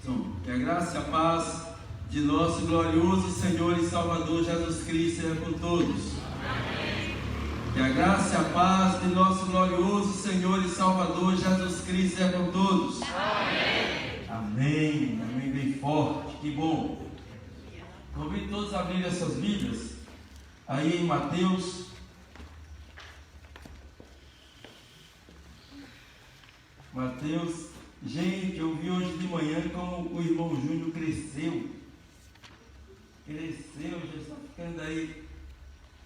Que a graça e a paz de nosso glorioso Senhor e Salvador Jesus Cristo seja com todos. Amém. Que a graça e a paz de nosso glorioso Senhor e Salvador Jesus Cristo seja com todos. Amém. Amém. Amém. Bem forte. Que bom. Convido todos a abrirem as suas Bíblias aí em Mateus. Gente, eu vi hoje de manhã como o irmão Júnior cresceu, já está ficando aí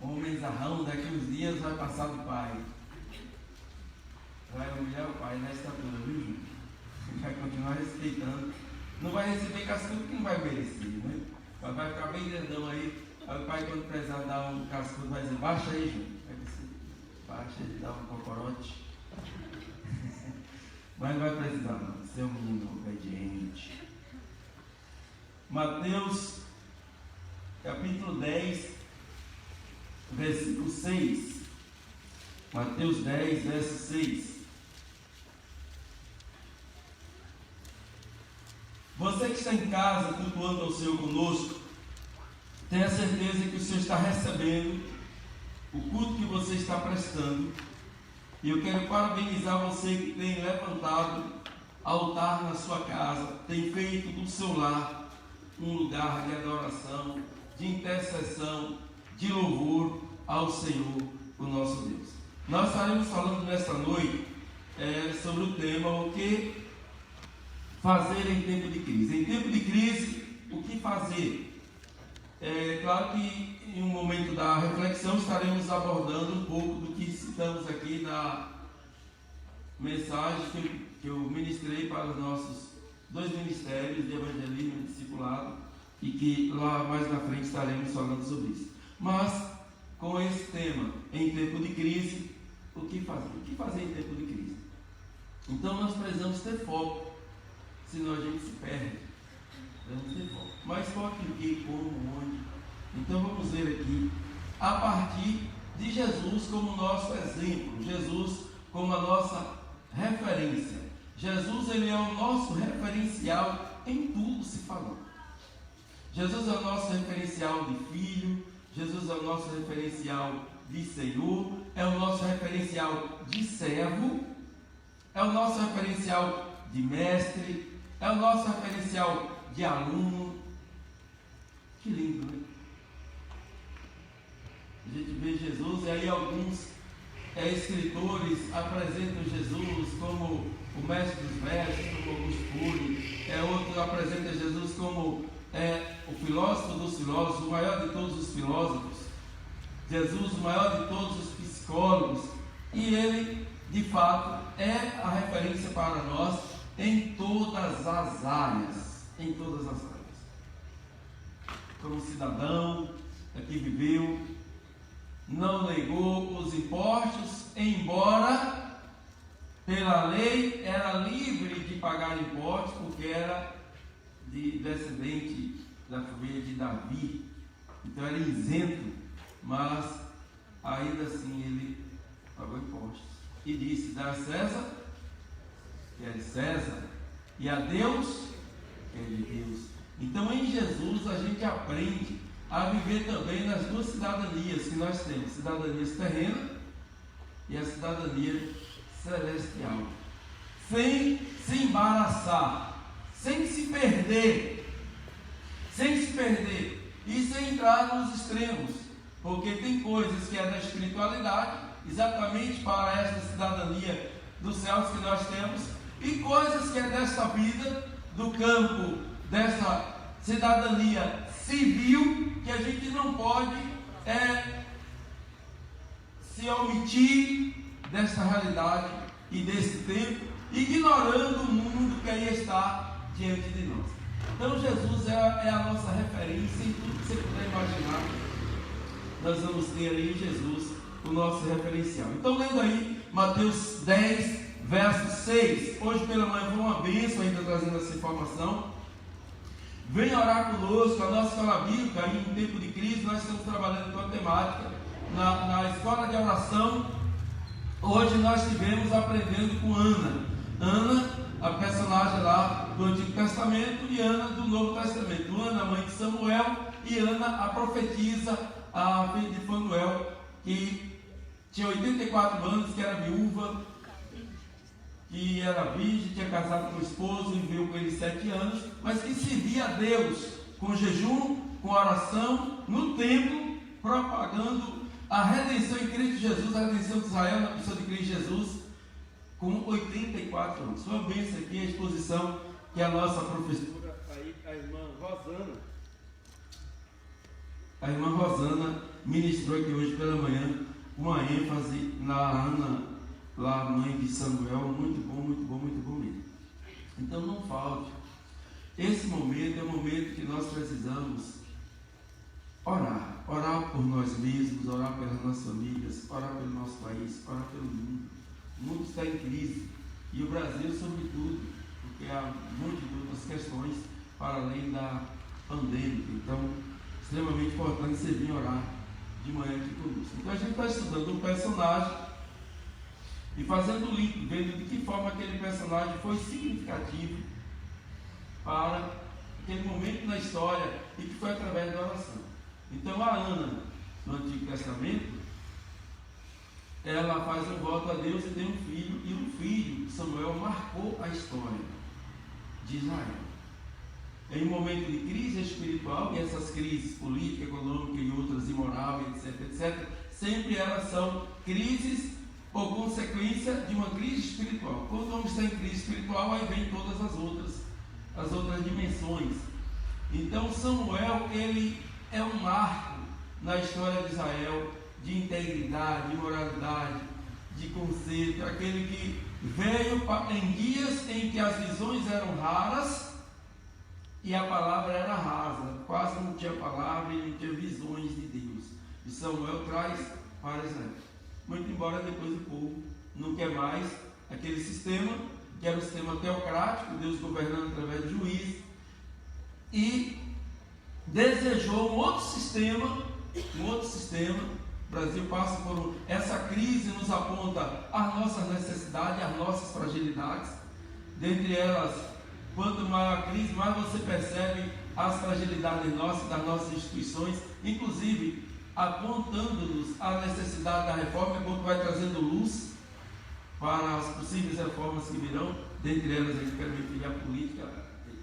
um homenzarrão. Daqui uns dias vai passar do pai, vai humilhar o pai na estatura, viu, Júnior? Vai continuar respeitando, não vai receber cascudo porque não vai merecer, né? Mas vai ficar bem grandão aí. Aí o pai, quando precisar dar um cascudo, vai dizer: baixa aí, Júnior. Aí você baixa, ele dá um cocorote. Mas não vai precisar, não. Você é um menino obediente. Mateus, capítulo 10, versículo 6. Mateus 10, verso 6. Você que está em casa, cultuando ao Senhor conosco, tenha certeza que o Senhor está recebendo o culto que você está prestando. E eu quero parabenizar você que tem levantado altar na sua casa, tem feito do seu lar um lugar de adoração, de intercessão, de louvor ao Senhor, o nosso Deus. Nós estaremos falando nesta noite sobre o tema: o que fazer em tempo de crise. Em tempo de crise, o que fazer? É claro que em um momento da reflexão estaremos abordando um pouco do que citamos aqui na mensagem que eu ministrei para os nossos dois ministérios de evangelismo e discipulado, e que lá mais na frente estaremos falando sobre isso. Mas com esse tema, em tempo de crise, o que fazer? O que fazer em tempo de crise? Então nós precisamos ter foco, senão a gente se perde. Precisamos ter foco. Mas foco em que, como, onde? Então vamos ver aqui, a partir de Jesus como nosso exemplo, Jesus como a nossa referência. Jesus, ele é o nosso referencial em tudo se falou. Jesus é o nosso referencial de filho, Jesus é o nosso referencial de Senhor, é o nosso referencial de servo, é o nosso referencial de mestre, é o nosso referencial de aluno. Que lindo, né? A gente vê Jesus e aí alguns escritores apresentam Jesus como o mestre dos mestres, como Augusto Cury, outro apresenta Jesus como o filósofo dos filósofos, o maior de todos os filósofos, Jesus o maior de todos os psicólogos, e ele de fato é a referência para nós em todas as áreas, como cidadão que viveu, não negou os impostos, embora pela lei era livre de pagar impostos, porque era descendente da família de Davi, então era isento, mas ainda assim ele pagou impostos e disse: dá a César que é de César, e a Deus que é de Deus. Então em Jesus a gente aprende a viver também nas duas cidadanias que nós temos: cidadania terrena e a cidadania celestial, sem se embaraçar, sem se perder e sem entrar nos extremos, porque tem coisas que é da espiritualidade, exatamente para esta cidadania dos céus que nós temos, e coisas que é desta vida, do campo, dessa cidadania civil, que a gente não pode se omitir dessa realidade e desse tempo, ignorando o mundo que aí está diante de nós. Então Jesus é a nossa referência em tudo que você puder imaginar. Nós vamos ter aí em Jesus o nosso referencial. Então, lendo aí Mateus 10, verso 6. Hoje pela manhã foi uma bênção ainda trazendo essa informação. Venha orar conosco. A nossa escola bíblica, aí em tempo de crise, nós estamos trabalhando com a temática na escola de oração. Hoje nós estivemos aprendendo com Ana, a personagem lá do Antigo Testamento e Ana do Novo Testamento. Ana, mãe de Samuel, e Ana, a profetisa, a filha de Fanuel, que tinha 84 anos, que era viúva, que era virgem, tinha casado com o esposo e viveu com ele 7 anos, mas que servia a Deus com jejum, com oração, no templo, propagando a redenção em Cristo Jesus, a redenção de Israel na pessoa de Cristo Jesus, com 84 anos. Foi uma bênção aqui a exposição que a nossa professora, a irmã Rosana, ministrou aqui hoje pela manhã, uma ênfase na Ana, lá mãe de Samuel, muito bom, muito bom, muito bom mesmo. Então não falte. Esse momento é o momento que nós precisamos orar por nós mesmos, orar pelas nossas famílias, orar pelo nosso país, orar pelo mundo. O mundo está em crise, e o Brasil sobretudo, porque há muitas outras questões para além da pandêmica. Então, extremamente importante você vir orar de manhã aqui conosco. Então a gente está estudando um personagem e fazendo o link, vendo de que forma aquele personagem foi significativo para aquele momento na história e que foi através da oração. Então a Ana, no Antigo Testamento, ela faz um voto a Deus e tem um filho, e o filho, Samuel, marcou a história de Israel. Em um momento de crise espiritual, e essas crises política, econômica e outras, imoral, etc., sempre elas são crises ou consequência de uma crise espiritual. Quando o homem está em crise espiritual, aí vem todas as outras dimensões. Então Samuel, ele é um marco na história de Israel, de integridade, de moralidade, de conceito, aquele que veio em dias em que as visões eram raras e a palavra era rasa, quase não tinha palavra e não tinha visões de Deus. E Samuel traz para Israel. Muito embora depois o povo não quer mais aquele sistema, que era o sistema teocrático, Deus governando através de juízes, e desejou um outro sistema. O Brasil passa por essa crise, nos aponta as nossas necessidades, as nossas fragilidades. Dentre elas, quanto maior a crise, mais você percebe as fragilidades nossas, das nossas instituições, inclusive apontando-nos a necessidade da reforma, enquanto vai trazendo luz para as possíveis reformas que virão. Dentre elas, a gente quer referir a política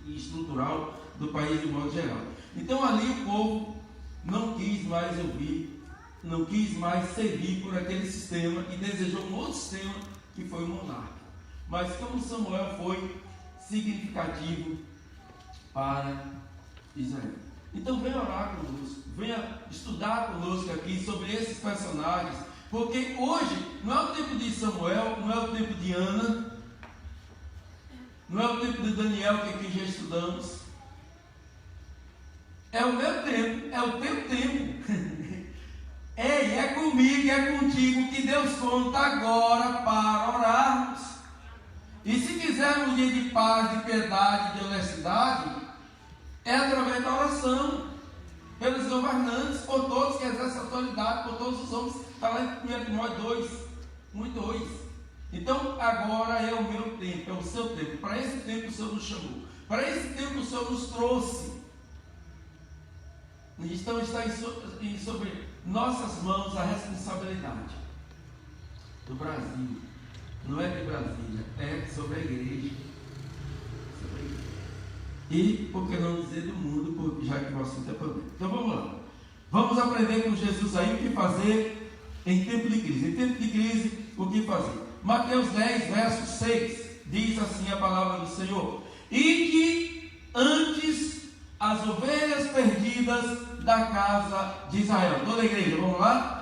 e estrutural do país de modo geral. Então ali o povo não quis mais ouvir, não quis mais servir por aquele sistema e desejou um outro sistema, que foi o monarca. Mas como Samuel foi significativo para Israel. Então venha orar conosco, venha estudar conosco aqui sobre esses personagens, porque hoje não é o tempo de Samuel, não é o tempo de Ana, não é o tempo de Daniel, que aqui já estudamos. É o meu tempo, é o teu tempo. Ei, é comigo e é contigo que Deus conta agora para orarmos. E se quisermos um dia de paz, de piedade, de honestidade, é através da oração, pelos governantes, por todos que exercem autoridade, por todos os homens. Está lá em 1 Timóteo 2, 1:2. Então agora é o meu tempo, é o seu tempo. Para esse tempo o Senhor nos chamou, para esse tempo o Senhor nos trouxe. Então está sobre nossas mãos a responsabilidade do Brasil. Não é de Brasília, é sobre a igreja. E, por que não dizer do mundo, porque já que o assunto é pandemia. Então vamos lá. Vamos aprender com Jesus aí o que fazer em tempo de crise. Em tempo de crise, o que fazer? Mateus 10, verso 6, diz assim a palavra do Senhor: Ide antes as ovelhas perdidas da casa de Israel. Toda a igreja, vamos lá?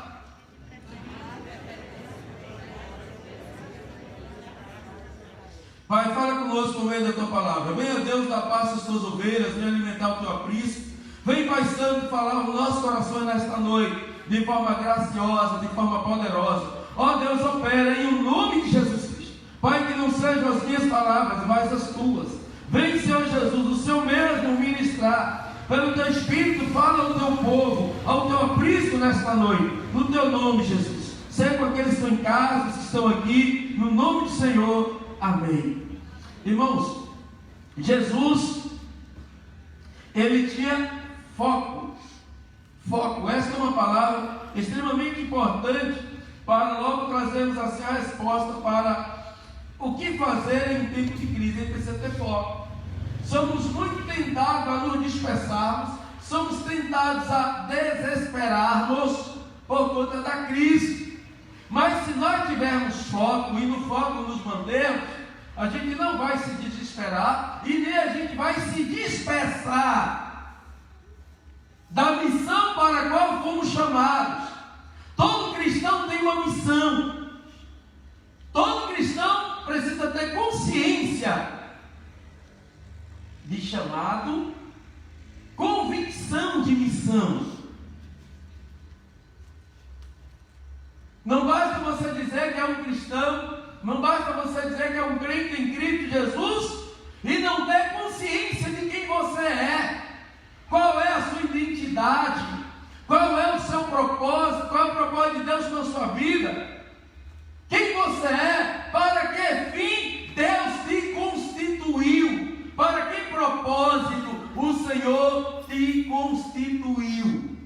Pai, fala conosco por meio da tua palavra. Venha Deus dar paz às tuas ovelhas, venha alimentar o teu aprisco. Vem, Pai Santo, falar no nosso coração nesta noite, de forma graciosa, de forma poderosa. Ó Deus, opera em o nome de Jesus Cristo. Pai, que não sejam as minhas palavras, mas as tuas. Vem, Senhor Jesus, o Senhor mesmo ministrar. Pelo teu Espírito, fala ao teu povo, ao teu aprisco nesta noite, no teu nome, Jesus. Seja com aqueles que estão em casa, que estão aqui, no nome do Senhor. Amém. Irmãos, Jesus, ele tinha foco. Foco, essa é uma palavra extremamente importante para logo trazermos assim a resposta para o que fazer em tempo de crise. Ele precisa ter foco. Somos muito tentados a nos dispersarmos, somos tentados a desesperarmos por conta da crise. Mas se nós tivermos foco e no foco nos mantermos, a gente não vai se desesperar e nem a gente vai se dispersar da missão para a qual fomos chamados. Todo cristão tem uma missão. Todo cristão precisa ter consciência de chamado, convicção de missão. Não basta você dizer que é um cristão, não basta você dizer que é um crente em Cristo Jesus e não ter consciência de quem você é. Qual é a sua identidade? Qual é o seu propósito? Qual é o propósito de Deus na sua vida? Quem você é? Para que fim Deus te constituiu? Para que propósito o Senhor te constituiu?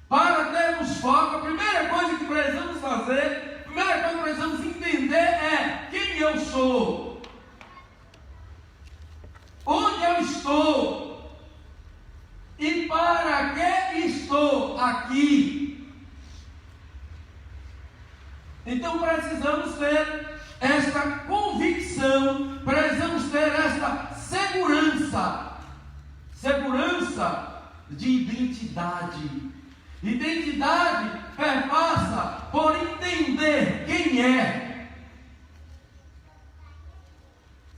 Para termos foco, a primeira coisa que precisamos fazer, a primeira coisa que precisamos entender é quem eu sou. Onde eu estou? E para que estou aqui? Então precisamos ter esta convicção, precisamos ter esta segurança de identidade. Identidade perpassa por entender quem é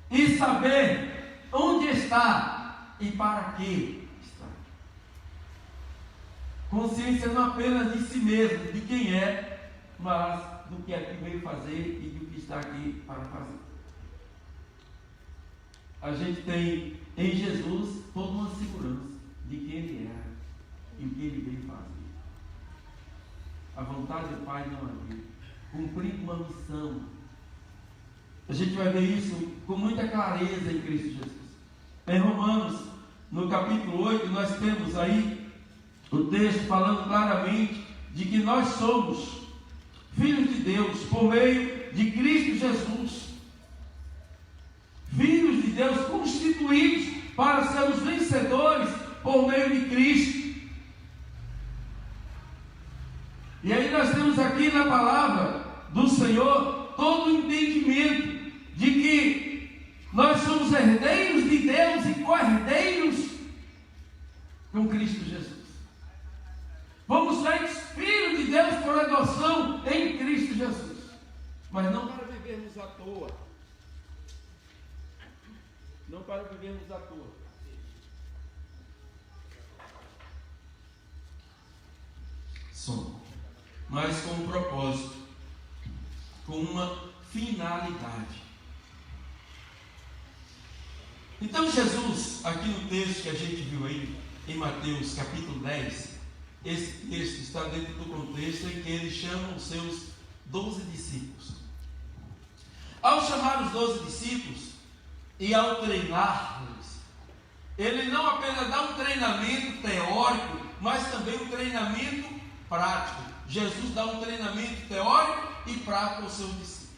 e saber onde está e para que está. Consciência não apenas de si mesmo, de quem é, mas do que é que veio fazer e do que está aqui para fazer. A gente tem em Jesus toda uma segurança de quem Ele é e o que Ele veio fazer. A vontade do Pai não é dele. Cumprir uma missão. A gente vai ver isso com muita clareza em Cristo Jesus. Em Romanos, no capítulo 8, nós temos aí o texto falando claramente de que nós somos filhos de Deus por meio de Cristo Jesus. Filhos de Deus constituídos para sermos vencedores por meio de Cristo. E aí nós temos aqui na palavra do Senhor todo o entendimento de que nós somos herdeiros de Deus e co-herdeiros com Cristo Jesus. Fomos feitos filhos de Deus por adoção em Cristo Jesus, mas não para vivermos à toa. Não para vivermos à toa. Somos, mas com um propósito, com uma finalidade. Então Jesus, aqui no texto que a gente viu aí, em Mateus capítulo 10, esse texto está dentro do contexto em que ele chama os seus 12 discípulos. Ao chamar os 12 discípulos e ao treiná-los, ele não apenas dá um treinamento teórico, mas também um treinamento prático. Jesus dá um treinamento teórico e prático aos seus discípulos.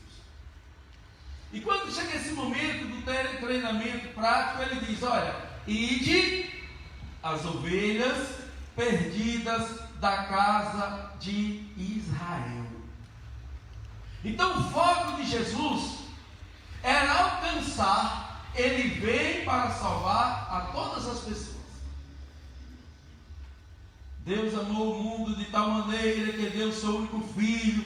E quando chega esse momento do treinamento prático, ele diz: olha, ide as ovelhas perdidas da casa de Israel. Então o foco de Jesus era alcançar, ele veio para salvar a todas as pessoas. Deus amou o mundo de tal maneira que deu o seu único filho.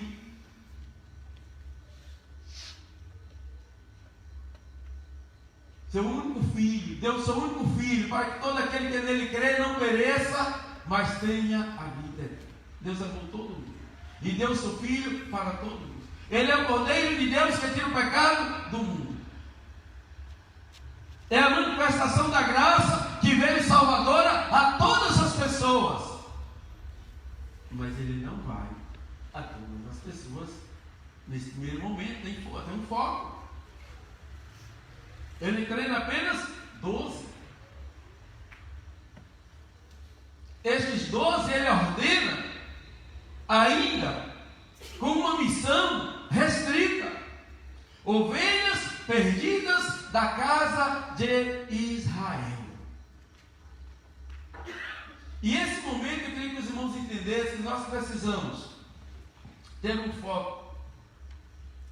Seu único filho, deu o seu único filho, para que todo aquele que nele crê não pereça, mas tenha a vida eterna. Deus amou todo mundo e deu o seu filho para todo mundo. Ele é o Cordeiro de Deus que tira o pecado do mundo. É a manifestação da graça que veio salvadora a todas as pessoas. Mas ele não vai a todas as pessoas nesse primeiro momento, tem um foco. Ele treina apenas 12. Estes 12 ele ordena ainda com uma missão restrita: ovelhas perdidas da casa de Israel. E esse momento eu queria que os irmãos entendessem que nós precisamos ter um foco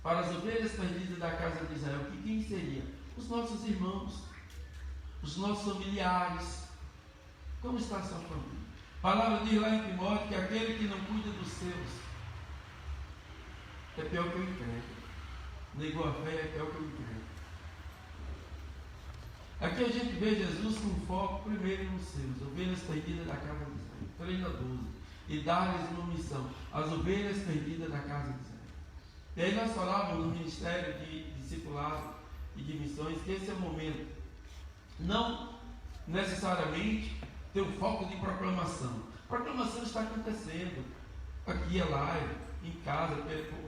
para as ovelhas perdidas da casa de Israel. Que quem seria? Os nossos irmãos, os nossos familiares. Como está a sua família? A palavra diz lá em Timóteo que aquele que não cuida dos seus é pior que o incrédulo. Negou a fé é pior que o incrédulo. Aqui a gente vê Jesus com foco primeiro nos seus, ovelhas perdidas da casa de Israel. Treina 12 e dá-lhes uma missão: as ovelhas perdidas da casa de Israel. E aí nós falávamos no ministério de discipulado e de missões que esse é o momento, não necessariamente ter um foco de proclamação. Proclamação está acontecendo aqui, é live, em casa,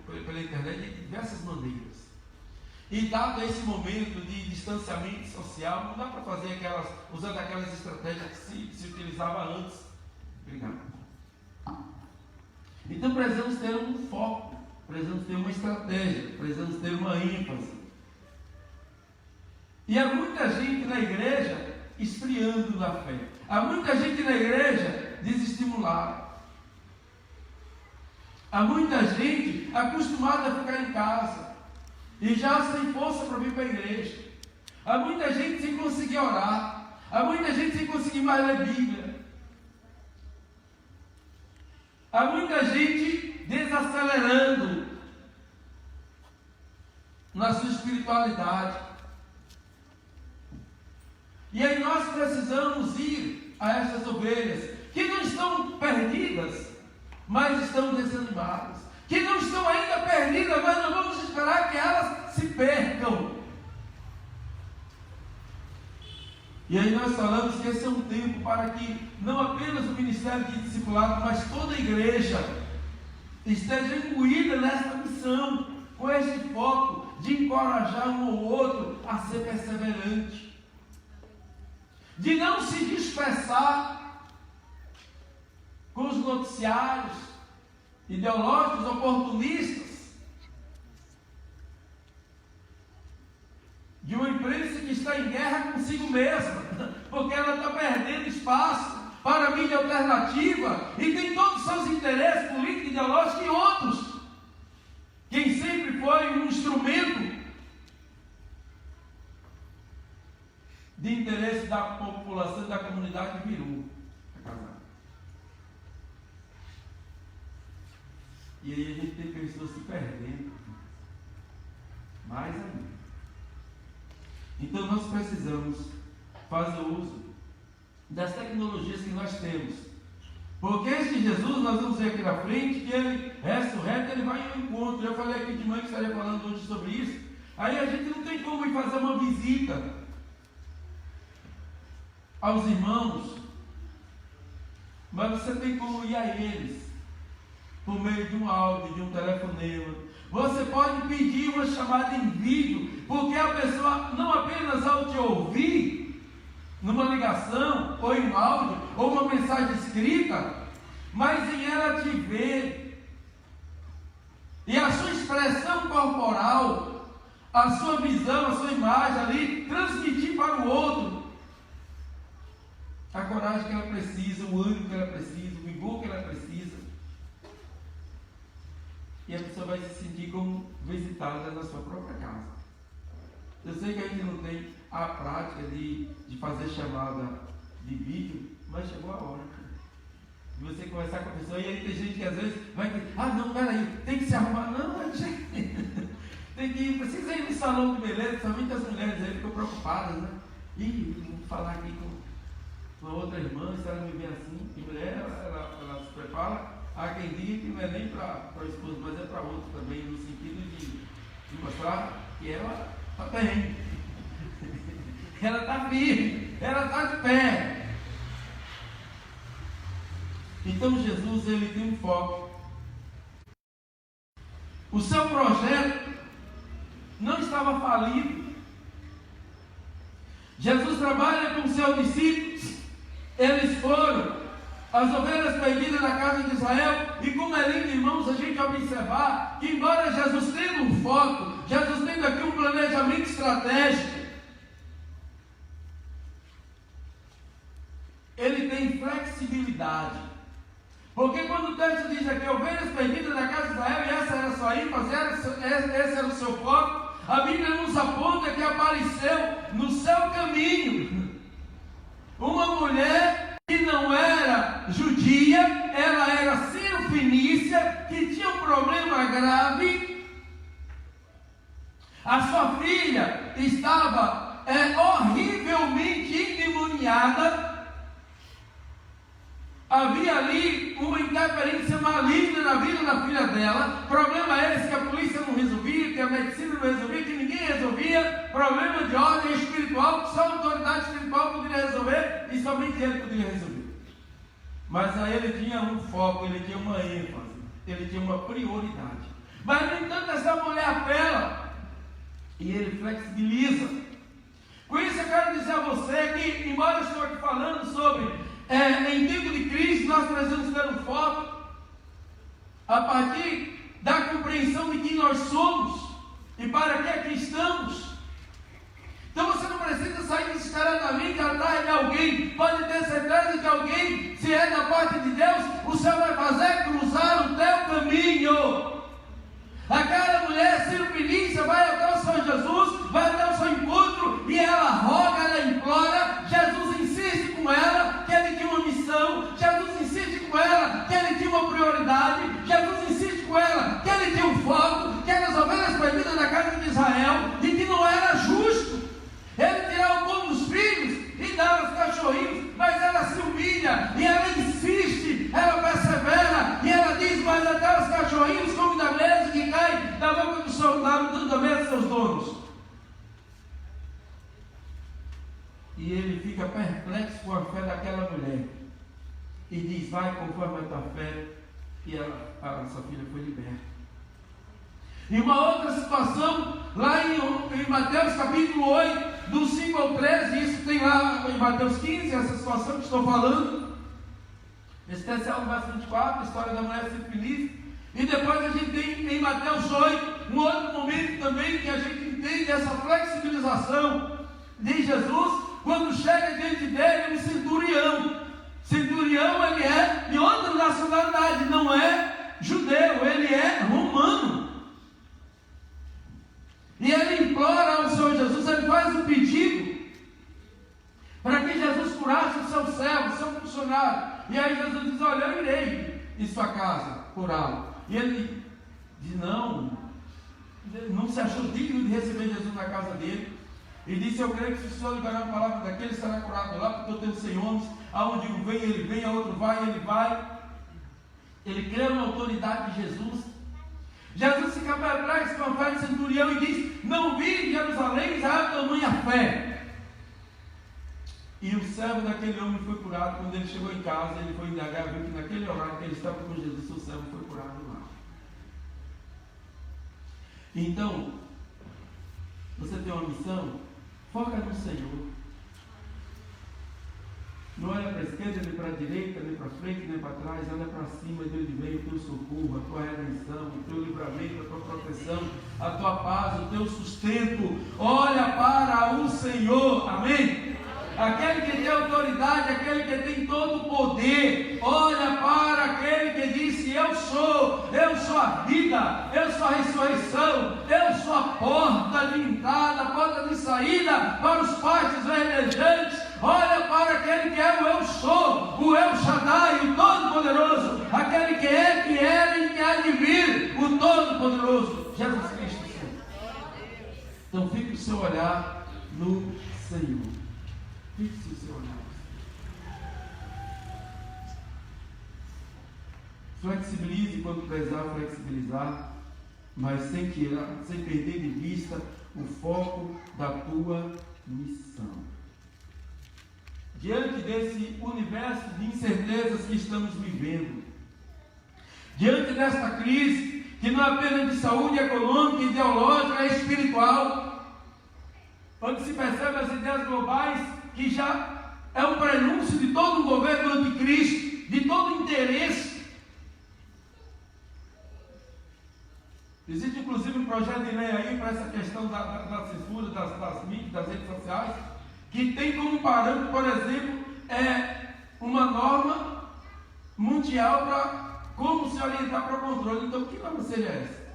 pela internet, de diversas maneiras. E dado esse momento de distanciamento social, não dá para fazer usando aquelas estratégias que se utilizava antes. Obrigado. Então precisamos ter um foco, precisamos ter uma estratégia, precisamos ter uma ênfase. E há muita gente na igreja esfriando na fé. Há muita gente na igreja desestimulada. Há muita gente acostumada a ficar em casa e já sem força para vir para a igreja. Há muita gente sem conseguir orar. Há muita gente sem conseguir mais ler Bíblia. Há muita gente desacelerando na sua espiritualidade. E aí nós precisamos ir a essas ovelhas que não estão perdidas, mas estão desanimadas, que não estão ainda perdidas, mas não vamos esperar que elas se percam. E aí nós falamos que esse é um tempo para que não apenas o ministério de discipulado, mas toda a igreja esteja imbuída nessa missão, com esse foco de encorajar um ou outro a ser perseverante, de não se dispersar com os noticiários ideológicos oportunistas, de uma imprensa que está em guerra consigo mesma, porque ela está perdendo espaço para a mídia alternativa e tem todos os seus interesses políticos, ideológicos e outros. Quem sempre foi um instrumento de interesse da população e da comunidade virou a casar. E aí a gente tem pessoas se perdendo. Mais ainda. Então nós precisamos fazer uso das tecnologias que nós temos. Porque esse Jesus, nós vamos ver aqui na frente, que ele ressurreto, ele vai ao encontro. Eu falei aqui de manhã que estaria falando hoje sobre isso. Aí a gente não tem como ir fazer uma visita aos irmãos, mas você tem como ir a eles por meio de um áudio, de um telefonema. Você pode pedir uma chamada em vídeo, porque a pessoa não apenas ao te ouvir numa ligação, ou em um áudio, ou uma mensagem escrita, mas em ela te ver, e a sua expressão corporal, a sua visão, a sua imagem ali, transmitir para o outro a coragem que ela precisa, o ânimo que ela precisa, o vigor que ela precisa. E a pessoa vai se sentir como visitada na sua própria casa. Eu sei que a gente não tem a prática de fazer chamada de vídeo, mas chegou a hora de você conversar com a pessoa. E aí tem gente que às vezes vai dizer: ah não, peraí, tem que se arrumar. Não, gente, tem que ir, precisa ir no salão de beleza. Somente as mulheres aí ficam preocupadas, né? Ih, vou falar aqui com uma outra irmã, se ela me vê assim, que mulher, ela se prepara. Há quem diga que não é nem para o esposo, mas é para outro também, no sentido de mostrar que ela está bem, ela está firme, ela está de pé. Então Jesus, ele tem um foco. O seu projeto não estava falido. Jesus trabalha com seus discípulos, eles foram as ovelhas perdidas na casa de Israel. E como é lindo, irmãos, a gente observar que, embora Jesus tenha um foco, Jesus tendo aqui um planejamento estratégico, ele tem flexibilidade. Porque quando o texto diz aqui, ovelhas perdidas na casa de Israel, e essa era a sua ênfase, esse era o seu foco, a Bíblia nos aponta que apareceu no seu caminho uma mulher que não era judia, ela era sírio-fenícia, que tinha um problema grave. A sua filha estava horrivelmente endemoniada. Havia ali uma interferência maligna na vida da filha dela. Problema esse que a polícia não resolvia, que a medicina não resolvia, que ninguém resolvia. Problema de ordem espiritual, que só a autoridade espiritual poderia resolver, e somente ele poderia resolver. Mas aí ele tinha um foco, ele tinha uma ênfase, ele tinha uma prioridade. Mas no entanto essa mulher apela, e ele flexibiliza. Com isso eu quero dizer a você que, embora eu estou aqui falando sobre em tempo de crise, nós precisamos ter um foco a partir da compreensão de quem nós somos e para que aqui estamos. Então você não precisa sair desesperadamente atrás de alguém. Pode ter certeza que alguém, se é da parte de Deus, o Senhor vai fazer cruzar o teu caminho. Aquela mulher sírio-fenícia vai até o Senhor Jesus, vai até o seu encontro, e ela roga, ela implora. Jesus insiste com ela que ele tinha uma missão. Jesus insiste com ela que ele tinha uma prioridade. Jesus insiste com ela que ele tinha um foco, que eram as ovelhas perdidas da casa de Israel, e que não era justo ele tirar o pão dos filhos e dar aos cachorrinhos. Mas ela se humilha, e ela insiste, ela persevera, e ela diz: mas até os cachorrinhos comem da mesa que cai da boca do seu, da mesa dos seus donos. E ele fica perplexo com a fé daquela mulher e diz: vai conforme a tua fé. E a sua filha foi liberta. E uma outra situação, lá em Mateus capítulo 8, do 5 ao 13, isso tem lá em Mateus 15, essa situação que estou falando, especial no verso 24, a história da mulher sírio-fenícia. E depois a gente tem em Mateus 8, um outro momento também que a gente entende essa flexibilização de Jesus, quando chega diante dele um centurião. Centurião, ele é de outra nacionalidade, não é judeu, ele é romano. E ele implora ao Senhor Jesus, ele faz um pedido para que Jesus curasse o seu servo, o seu funcionário. E aí Jesus diz: olha, eu irei em sua casa curá-lo. E ele diz: não se achou digno de receber Jesus na casa dele. E disse: eu creio que se o Senhor liberar a palavra daqui, ele será curado lá, porque eu tenho 100 homens. Aonde um vem, ele vem, a outro vai, ele vai. Ele creu na autoridade de Jesus. Jesus fica para trás com a fé de centurião e diz: não vi em Jerusalém já tamanha fé. E o servo daquele homem foi curado. Quando ele chegou em casa, ele foi indagar, viu que naquele horário que ele estava com Jesus, o servo foi curado lá. Então, você tem uma missão, foca no Senhor. Não olha para a esquerda, nem para a direita, nem para frente, nem para trás. Olha para cima, de onde vem o teu socorro, a tua redenção, o teu livramento, a tua proteção, a tua paz, o teu sustento. Olha para o Senhor, amém? Aquele que tem autoridade, aquele que tem todo o poder. Olha para aquele que disse: eu sou a vida, eu sou a ressurreição, eu sou a porta de entrada, a porta de saída para os pátios verdejantes. Olha para aquele que é o eu sou, o El Shaddai, o Todo-Poderoso, aquele que é, que era e que há de vir, o Todo-Poderoso, Jesus Cristo Senhor. Então fique o seu olhar no Senhor. Fixe o seu olhar. Flexibilize quando precisar flexibilizar, mas sem perder de vista o foco da tua missão. Diante desse universo de incertezas que estamos vivendo, diante desta crise, que não é apenas de saúde econômica, ideológica, é espiritual, onde se percebe as ideias globais que já é um prenúncio de todo o governo anticristo, de todo interesse. Existe inclusive um projeto de lei aí para essa questão da censura das mídias, das redes sociais, que tem como parâmetro, por exemplo, uma norma mundial para como se orientar para o controle. Então, que norma seria essa?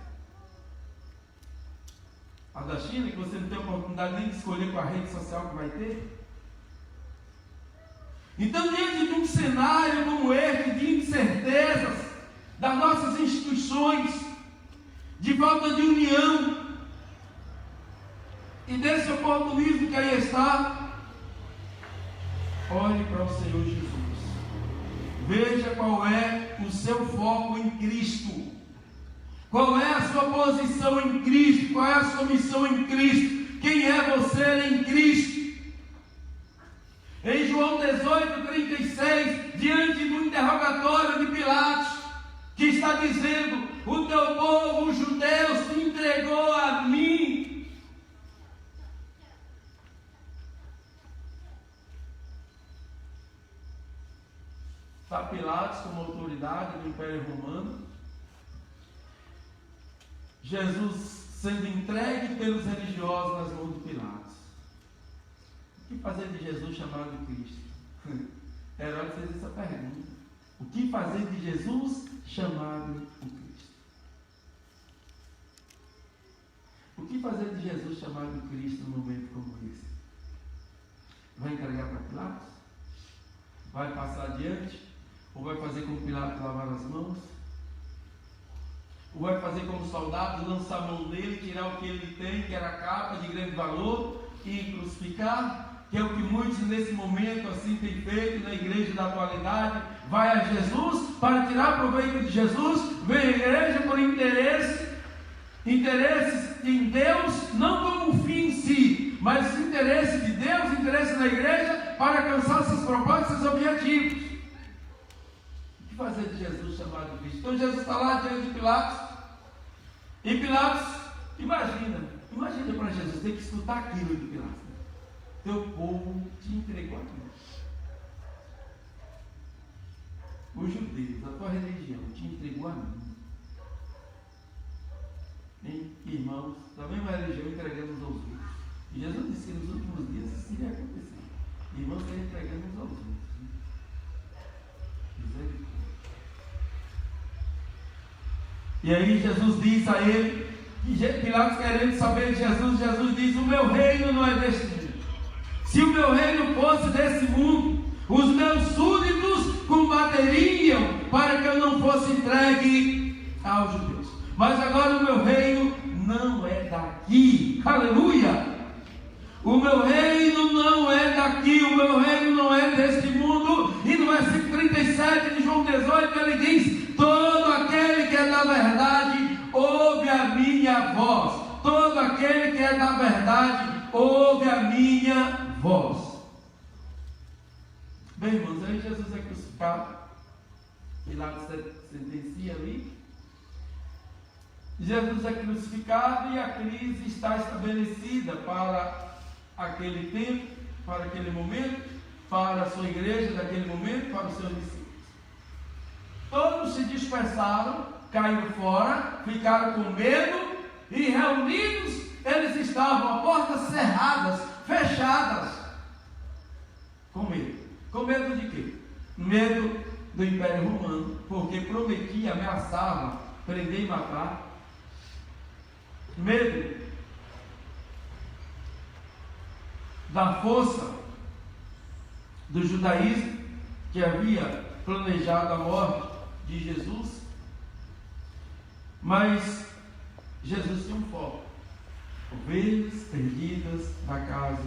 A da China, que você não tem oportunidade nem de escolher qual a rede social que vai ter? Então, diante de um cenário como este, de incertezas das nossas instituições, de falta de união e desse oportunismo que aí está, olhe para o Senhor Jesus. Veja qual é o seu foco em Cristo. Qual é a sua posição em Cristo? Qual é a sua missão em Cristo? Quem é você em Cristo? Em João 18:36, diante do interrogatório de Pilatos, que está dizendo: o teu povo, os judeus, te entregou a mim. Está Pilatos como autoridade do Império Romano, Jesus sendo entregue pelos religiosos nas mãos de Pilatos. O que fazer de Jesus chamado Cristo? Herodes fez essa pergunta. O que fazer de Jesus chamado o Cristo? O que fazer de Jesus chamado Cristo num momento como esse? Vai entregar para Pilatos? Vai passar adiante? Ou vai fazer como Pilatos, lavar as mãos? Ou vai fazer como soldado, lançar a mão dele, tirar o que ele tem, que era a capa de grande valor, e crucificar? Que é o que muitos nesse momento assim têm feito na igreja da atualidade. Vai a Jesus para tirar proveito de Jesus, vem à igreja por interesses em Deus, não como um fim em si, mas interesse de Deus, interesse da igreja, para alcançar seus propósitos, seus objetivos. O que fazer de Jesus chamado Cristo? Então Jesus está lá diante de Pilatos, e Pilatos, imagina para Jesus ter que escutar aquilo de Pilatos: teu povo te entregou a mim. Os judeus, a tua religião te entregou a mim. Hein? Irmãos, da mesma religião entregamos aos outros. E Jesus disse que nos últimos dias isso iria acontecer. Irmãos, estão entregando uns aos outros. Misericórdia. E aí Jesus diz a ele, Pilatos querendo saber de Jesus, Jesus diz: o meu reino não é deste mundo. Se o meu reino fosse desse mundo, os meus súditos combateriam para que eu não fosse entregue aos judeus. Mas agora o meu reino não é daqui. Aleluia! O meu reino não é daqui, o meu reino não é deste mundo. E no versículo 37 de João 18 ele diz: todo aquele que é da verdade ouve a minha voz. Todo aquele que é da verdade ouve a minha voz. Bem, irmãos, aí Jesus é crucificado, Pilatos sentencia ali, Jesus é crucificado e a crise está estabelecida para aquele tempo, para aquele momento, para a sua igreja daquele momento, para os seus discípulos. Todos se dispersaram, caíram fora, ficaram com medo, e reunidos eles estavam a portas cerradas, fechadas, com medo. Com medo de quê? Medo do Império Romano, porque prometia, ameaçava prender e matar. Medo da força do judaísmo, que havia planejado a morte de Jesus. Mas Jesus tinha um foco: ovelhas perdidas da casa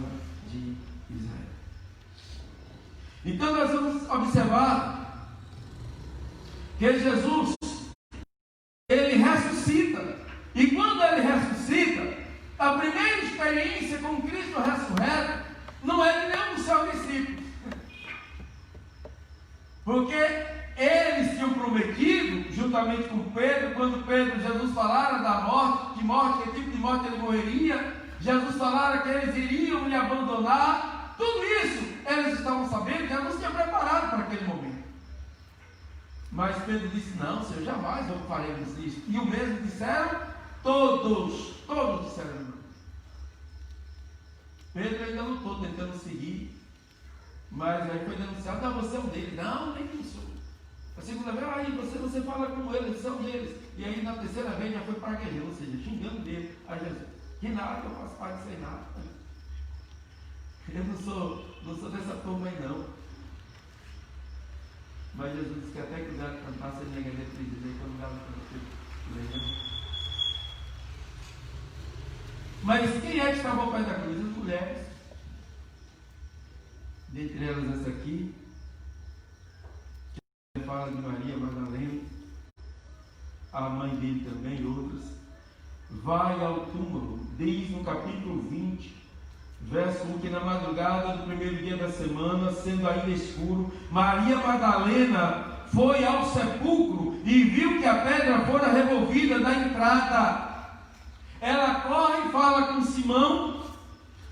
de Israel. Então nós vamos observar que Jesus, ele ressuscita, e quando ele ressuscita, a primeira experiência com Cristo ressurreto não é de nenhum dos seus discípulos, porque eles tinham prometido, juntamente com Pedro, quando Jesus falara da morte, que tipo de morte ele morreria, Jesus falara que eles iriam lhe abandonar, tudo isso estava sabendo, Jesus tinha preparado para aquele momento. Mas Pedro disse: não, Senhor, jamais faremos isso. E o mesmo disseram todos disseram não. Pedro ainda lutou, tentando seguir, mas aí foi denunciado: não, você é um deles. Não, nem isso. A segunda vez: aí você fala como eles são deles. E aí na terceira vez já foi praguejando, ou seja, xingando dele a Jesus: que nada, eu faço parte sem nada. Eu não sou dessa turma aí não. Mas Jesus disse que até que o galo cantasse, ele negaria 3 vezes. Aí quando o galo cantou, mas quem é que estava ao pé da cruz? As mulheres. Dentre elas essa aqui, que fala de Maria Madalena, a mãe dele também, e outras. Vai ao túmulo, diz no capítulo 20, verso 1, que na madrugada do primeiro dia da semana, sendo ainda escuro, Maria Madalena foi ao sepulcro e viu que a pedra fora removida da entrada. Ela corre e fala com Simão,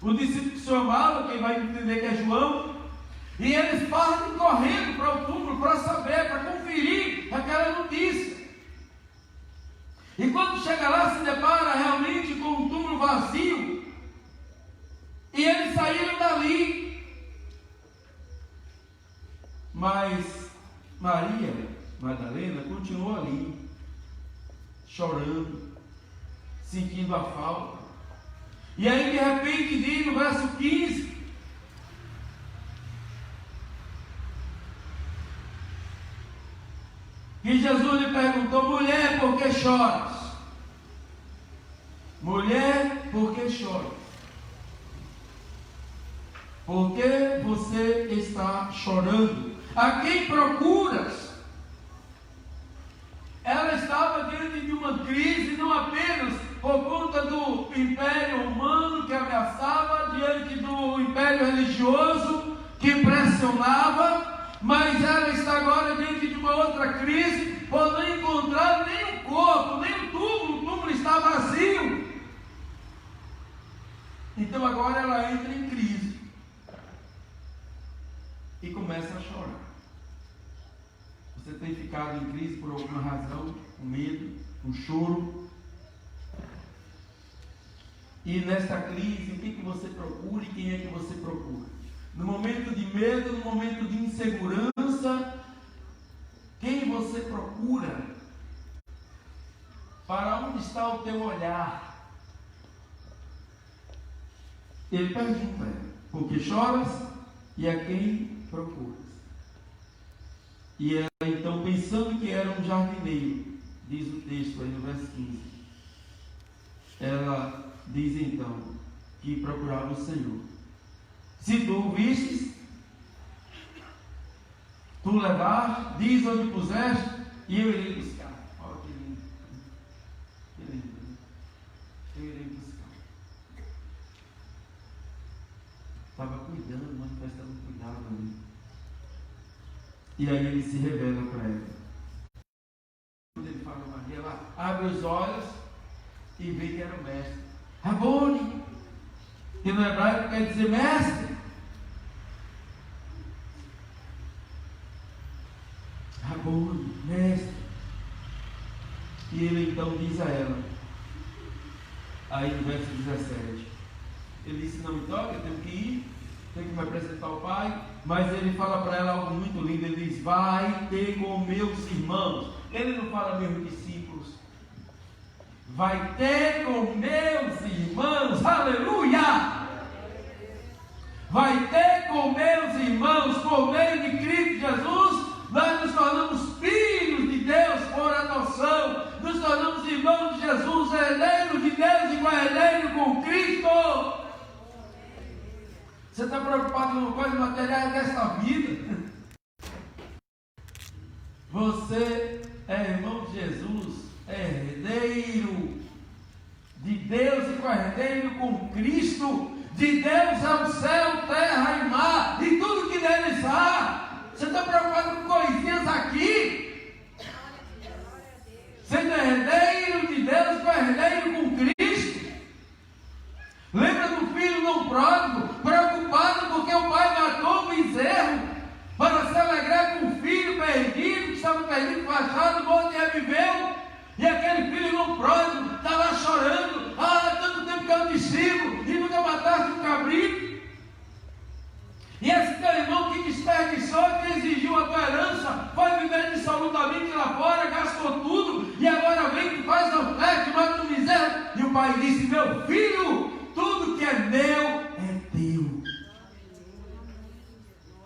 o discípulo que se chamava, quem vai entender que é João, e eles partem correndo para o túmulo para saber, para conferir aquela notícia. E quando chega lá, se depara realmente com um túmulo vazio, e eles saíram dali. Mas Maria Madalena continuou ali, chorando, sentindo a falta. E aí de repente diz no verso 15: que Jesus lhe perguntou: mulher, por que choras? Mulher, por que choras? Por que você está chorando? A quem procuras? Ela estava diante de uma crise, não apenas por conta do império romano que ameaçava, diante do império religioso que pressionava, mas ela está agora diante de uma outra crise, por não encontrar nem o corpo, nem o túmulo está vazio. Então agora ela entra em crise e começa a chorar. Você tem ficado em crise por alguma razão, com medo, com choro. E nesta crise, o que você procura e quem é que você procura? No momento de medo, no momento de insegurança, quem você procura? Para onde está o teu olhar? Ele pergunta: por que choras e a quem procuras? E ela então, pensando que era um jardineiro, diz o texto aí no verso 15, ela diz então que procurava o Senhor. Se tu o vistes, tu levar, diz onde puseste, e eu irei buscar. Olha que lindo. Que lindo, né? Eu irei buscar. Estava cuidando, manifestando cuidado ali. E aí ele se revela para ela. Quando ele fala a Maria, ela abre os olhos e vê que era o mestre. Rabone, que no hebraico quer dizer mestre. Rabone, mestre. E ele então diz a ela, aí no verso 17, ele disse: não me toque, eu tenho que ir, tenho que me apresentar ao Pai. Mas ele fala para ela algo muito lindo. Ele diz: vai ter com meus irmãos. Ele não fala meus discípulos, vai ter com meus irmãos. Aleluia! Vai ter com meus irmãos. Por meio de Cristo Jesus, nós nos tornamos filhos de Deus por adoção, nos tornamos irmãos de Jesus, herdeiros de Deus e co-herdeiro com Cristo. Você está preocupado com coisas materiais desta vida? Você é irmão de Jesus, é herdeiro de Deus e co-herdeiro com Cristo. De Deus é o céu, terra e mar e tudo que neles há. Você está preocupado com coisinhas aqui? Sendo herdeiro de Deus, co-herdeiro com Cristo. Lembra do filho não pródigo, preocupado porque o pai matou o bezerro perdido, foi achado, morto e reviveu. E aquele filho no pródigo está lá chorando. Tanto tempo que eu te sigo e nunca mataste um cabrito. E esse teu irmão que desperdiçou, que exigiu a tua herança, foi viver dissolutamente lá fora, gastou tudo, e agora vem que faz oferta, mata um miséria. E o pai disse: meu filho, tudo que é meu é teu.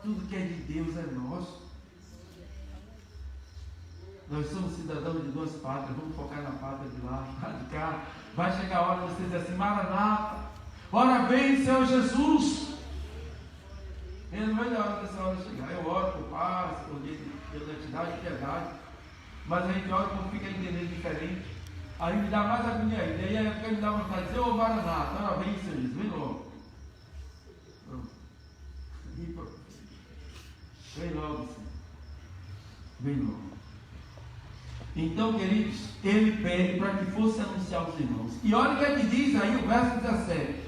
Tudo que é de Deus é nosso. Nós somos cidadãos de duas pátrias, vamos focar na pátria de lá, de cá. Vai chegar a hora de você dizer assim: Maranata, ora vem, Senhor Jesus. Ele não vai dar hora dessa hora chegar. Eu oro por paz, por honestidade e piedade, mas a gente ora quando fica entendendo diferente. Aí me dá mais agonia ainda. E aí me dá vontade de dizer: ô Maranata, ora vem, Senhor Jesus, vem logo. Vem logo, Senhor. Vem logo. Então, queridos, ele pede para que fosse anunciar aos irmãos. E olha o que ele diz aí, o verso 17: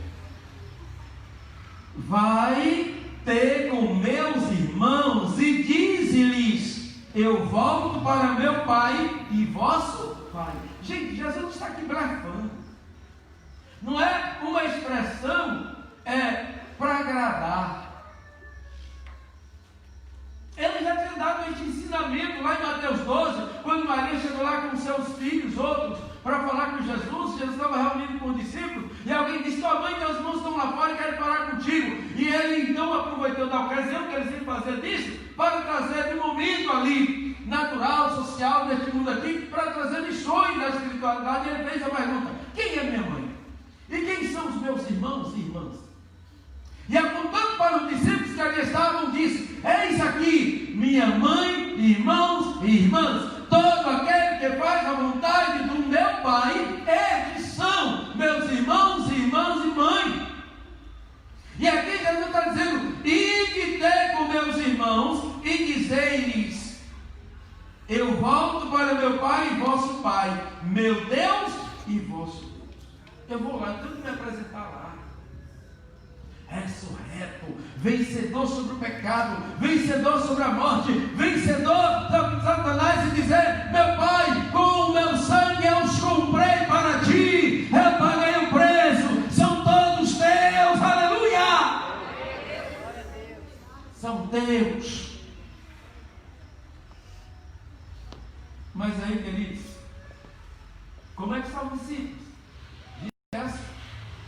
vai ter com meus irmãos e dize-lhes: eu volto para meu pai e vosso pai. Gente, Jesus não está aqui blefando. Não é uma expressão para agradar. Ele já tinha dado este ensinamento lá em Mateus 12, quando Maria chegou lá com seus filhos, outros, para falar com Jesus. Jesus estava reunido com os discípulos, e alguém disse: tua mãe e teus irmãos estão lá fora e querem falar contigo. E ele então aproveitou da ocasião que ele sempre fazia disso, para trazer de momento ali, natural, social, deste mundo aqui, para trazer lições da espiritualidade. E ele fez a pergunta: quem é minha mãe? E quem são os meus irmãos e irmãs? E apontando para os discípulos que ali estavam, disse: eis aqui minha mãe, irmãos e irmãs. Todo aquele que faz a vontade do meu Pai, estes são meus irmãos, irmãs e mãe. E aqui Jesus está dizendo: ide ter com meus irmãos e dizei-lhes: eu volto para meu Pai e vosso Pai, meu Deus e vosso Deus. Eu vou lá, então me apresentar lá. Ressurreto, vencedor sobre o pecado, vencedor sobre a morte, vencedor sobre Satanás, e dizer: meu Pai, com o meu sangue eu os comprei para ti, eu paguei o preço, são todos teus, aleluia! São teus. Mas aí, queridos, como é que são os discípulos?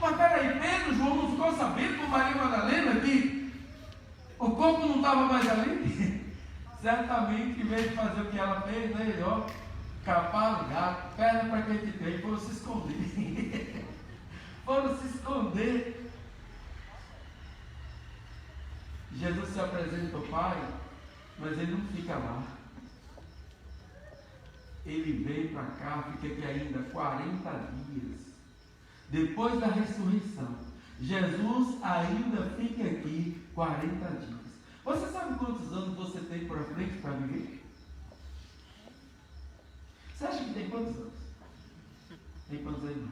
Mas peraí, Pedro, João não ficou sabendo por Maria Madalena que o corpo não estava mais ali? Certamente, em vez de fazer o que ela fez, né? Ó, capar o gato, perna para quem te tem, foram se esconder. Foram se esconder. Jesus se apresenta ao Pai, mas ele não fica lá. Ele vem para cá, fica aqui ainda 40 dias. Depois da ressurreição, Jesus ainda fica aqui 40 dias. Você sabe quantos anos você tem por frente para viver? Você acha que tem quantos anos? Tem quantos aí?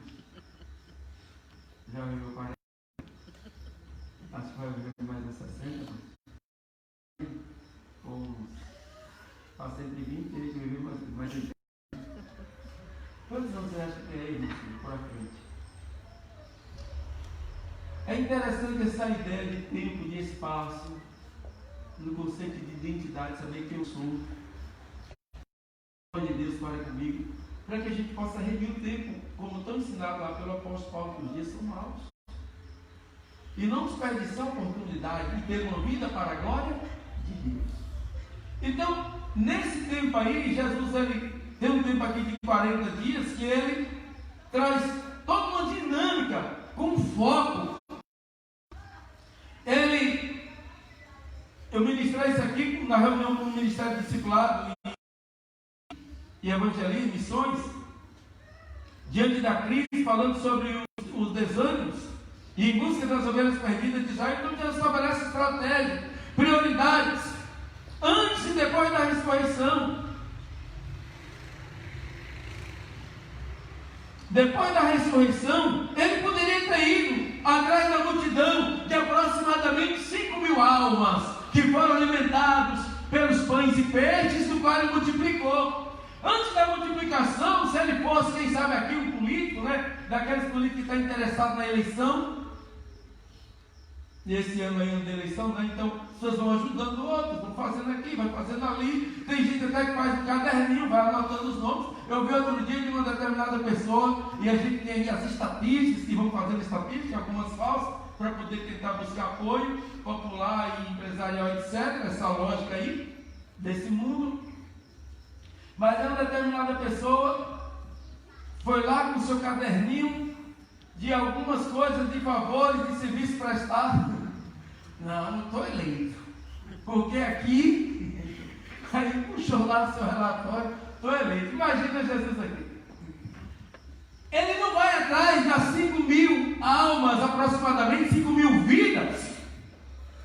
Já viveu 40? Acho que vai viver mais de 60? Ou passei de 20 e viver mais de 30. Quantos anos você acha que tem aí, meu filho, por frente? É interessante essa ideia de tempo, de espaço, no conceito de identidade, saber quem eu sou, de Deus para comigo, para que a gente possa remir o tempo, como tão ensinado lá pelo apóstolo Paulo, que os dias são maus. E não desperdiçar a oportunidade de ter uma vida para a glória de Deus. Então, nesse tempo aí, Jesus ele tem um tempo aqui de 40 dias que ele traz toda uma dinâmica com foco. Eu ministrei isso aqui na reunião com o Ministério de Discipulado e Evangelismo, missões, diante da crise, falando sobre os desânimos e em busca das ovelhas perdidas de Israel. Então Deus estabelece estratégia, prioridades, antes e depois da ressurreição. Depois da ressurreição, ele poderia ter ido atrás da multidão de aproximadamente 5.000 almas que foram alimentados pelos pães e peixes, do qual ele multiplicou. Antes da multiplicação, se ele fosse, quem sabe aqui, um político, né? Daqueles políticos que estão interessados na eleição, e esse ano aí da eleição, né? Então, as pessoas vão ajudando outros, vão fazendo aqui, vai fazendo ali. Tem gente até que faz um caderninho, vai anotando os nomes. Eu vi outro dia de uma determinada pessoa, e a gente tem aí as estatísticas, que vão fazendo estatísticas, algumas falsas, para poder tentar buscar apoio popular e empresarial, etc. Essa lógica aí, desse mundo. Mas uma determinada pessoa foi lá com o seu caderninho de algumas coisas, de favores, de serviço prestado. Não estou eleito. Porque aqui, aí puxou lá no seu relatório, estou eleito. Imagina Jesus aqui. Ele não vai atrás das 5.000 almas, aproximadamente 5.000 vidas,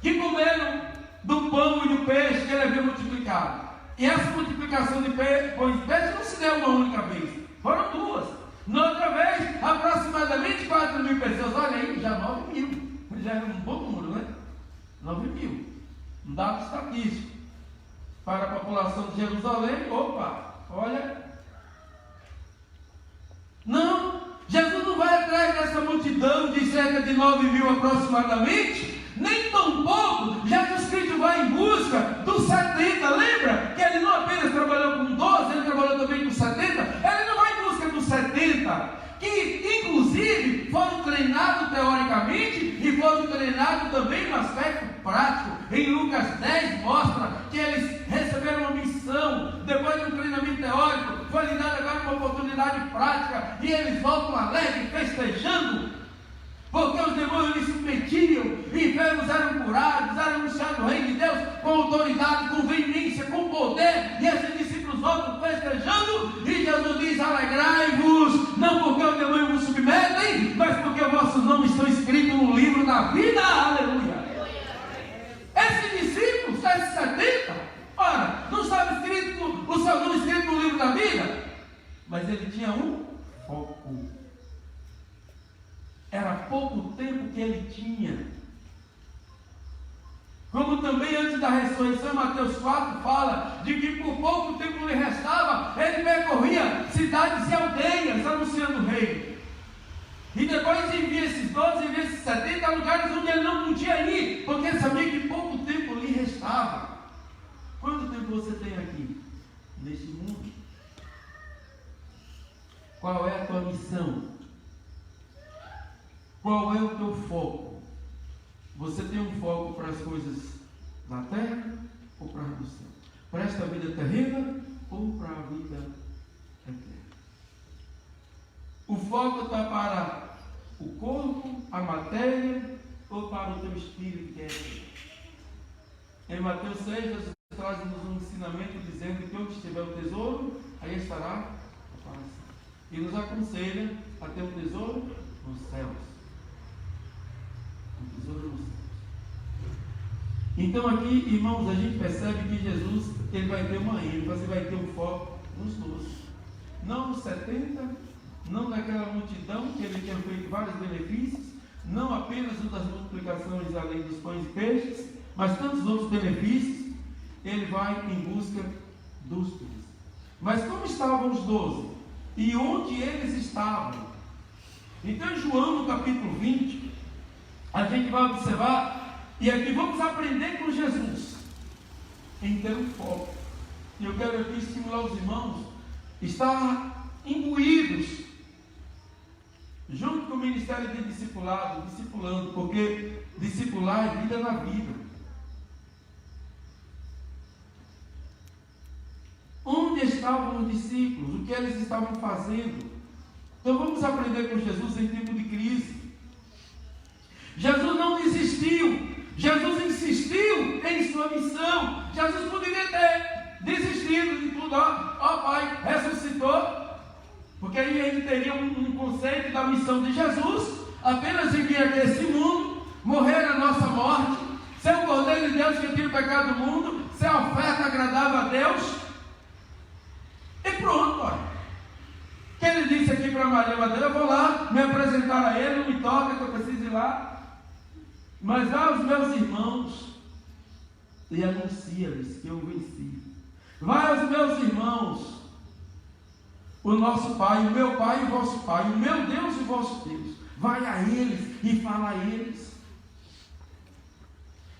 que comeram do pão e do peixe que ele havia multiplicado. E essa multiplicação de pães e peixes não se deu uma única vez, foram duas. Na outra vez, aproximadamente 4.000 pessoas. Olha aí, já 9.000. Já era um bom número, né? 9.000. Um dado estatístico. Para a população de Jerusalém, opa, olha. Não, Jesus não vai atrás dessa multidão de cerca de 9.000 aproximadamente, nem tão pouco. Jesus Cristo vai em busca dos 70. Lembra que ele não apenas trabalhou com 12, ele trabalhou também com 70. Ele não vai em busca dos 70, que inclusive foram treinados teoricamente e foram treinados também no aspecto prático. Em Lucas 10 mostra que eles receberam uma missão, depois de um treinamento teórico, foi lhe dada agora uma oportunidade prática, e eles voltam alegres, festejando, porque os demônios lhes submetiam, enfermos eram curados, era anunciado o reino de Deus com autoridade, com veemência, com poder, e esses discípulos voltam festejando, e Jesus diz: alegrai-vos, não porque o demônio vos submetem, mas porque os vossos nomes estão escritos no livro da vida. Aleluia! Esses discípulos, esses 70, ora, não estava escrito o seu nome escrito no livro da vida, mas ele tinha um foco. Era pouco tempo que ele tinha. Como também antes da ressurreição, Mateus 4 fala de que por pouco tempo lhe restava, ele percorria cidades e aldeias anunciando o reino. E depois envia esses 12, envia esses 70 lugares onde ele não podia ir, porque ele sabia que pouco tempo lhe restava. Quanto tempo você tem aqui, neste mundo? Qual é a tua missão? Qual é o teu foco? Você tem um foco para as coisas da terra ou para as do céu? Para esta vida terrena ou para a vida eterna? O foco está para o corpo, a matéria, ou para o teu espírito que é Deus? Em Mateus 6, Jesus traz-nos um ensinamento dizendo que onde estiver o tesouro, aí estará o coração. E nos aconselha a ter um tesouro nos céus. Um tesouro nos céus. Então aqui, irmãos, a gente percebe que Jesus ele vai ter uma ênfase, vai ter um foco nos 12. Não nos 70, não naquela multidão que ele tinha feito vários benefícios, não apenas das multiplicações além dos pães e peixes, mas tantos outros benefícios. Ele vai em busca dos 12. Mas como estavam os 12? E onde eles estavam? Então em João, no capítulo 20, a gente vai observar, e aqui vamos aprender com Jesus, em ter um foco. E eu quero aqui estimular os irmãos, estar imbuídos, junto com o ministério de discipulado, discipulando, porque discipular é vida na vida. Onde estavam os discípulos? O que eles estavam fazendo? Então vamos aprender com Jesus em tempo de crise. Jesus não desistiu. Jesus insistiu em sua missão. Jesus poderia ter desistido de tudo. Ó Pai, ressuscitou. Porque aí a gente teria um conceito da missão de Jesus. Apenas vir aqui a esse mundo, morrer a nossa morte, ser o Cordeiro de Deus que tira o pecado do mundo, ser a oferta agradável a Deus. E pronto, olha. Que ele disse aqui para Maria Madalena: eu vou lá me apresentar a ele, não me toca que eu preciso ir lá. Mas os meus irmãos, e anuncia-lhes que eu venci. Vai aos meus irmãos, o nosso Pai, o meu Pai e o vosso Pai, o meu Deus e o vosso Deus. Vai a eles e fala a eles.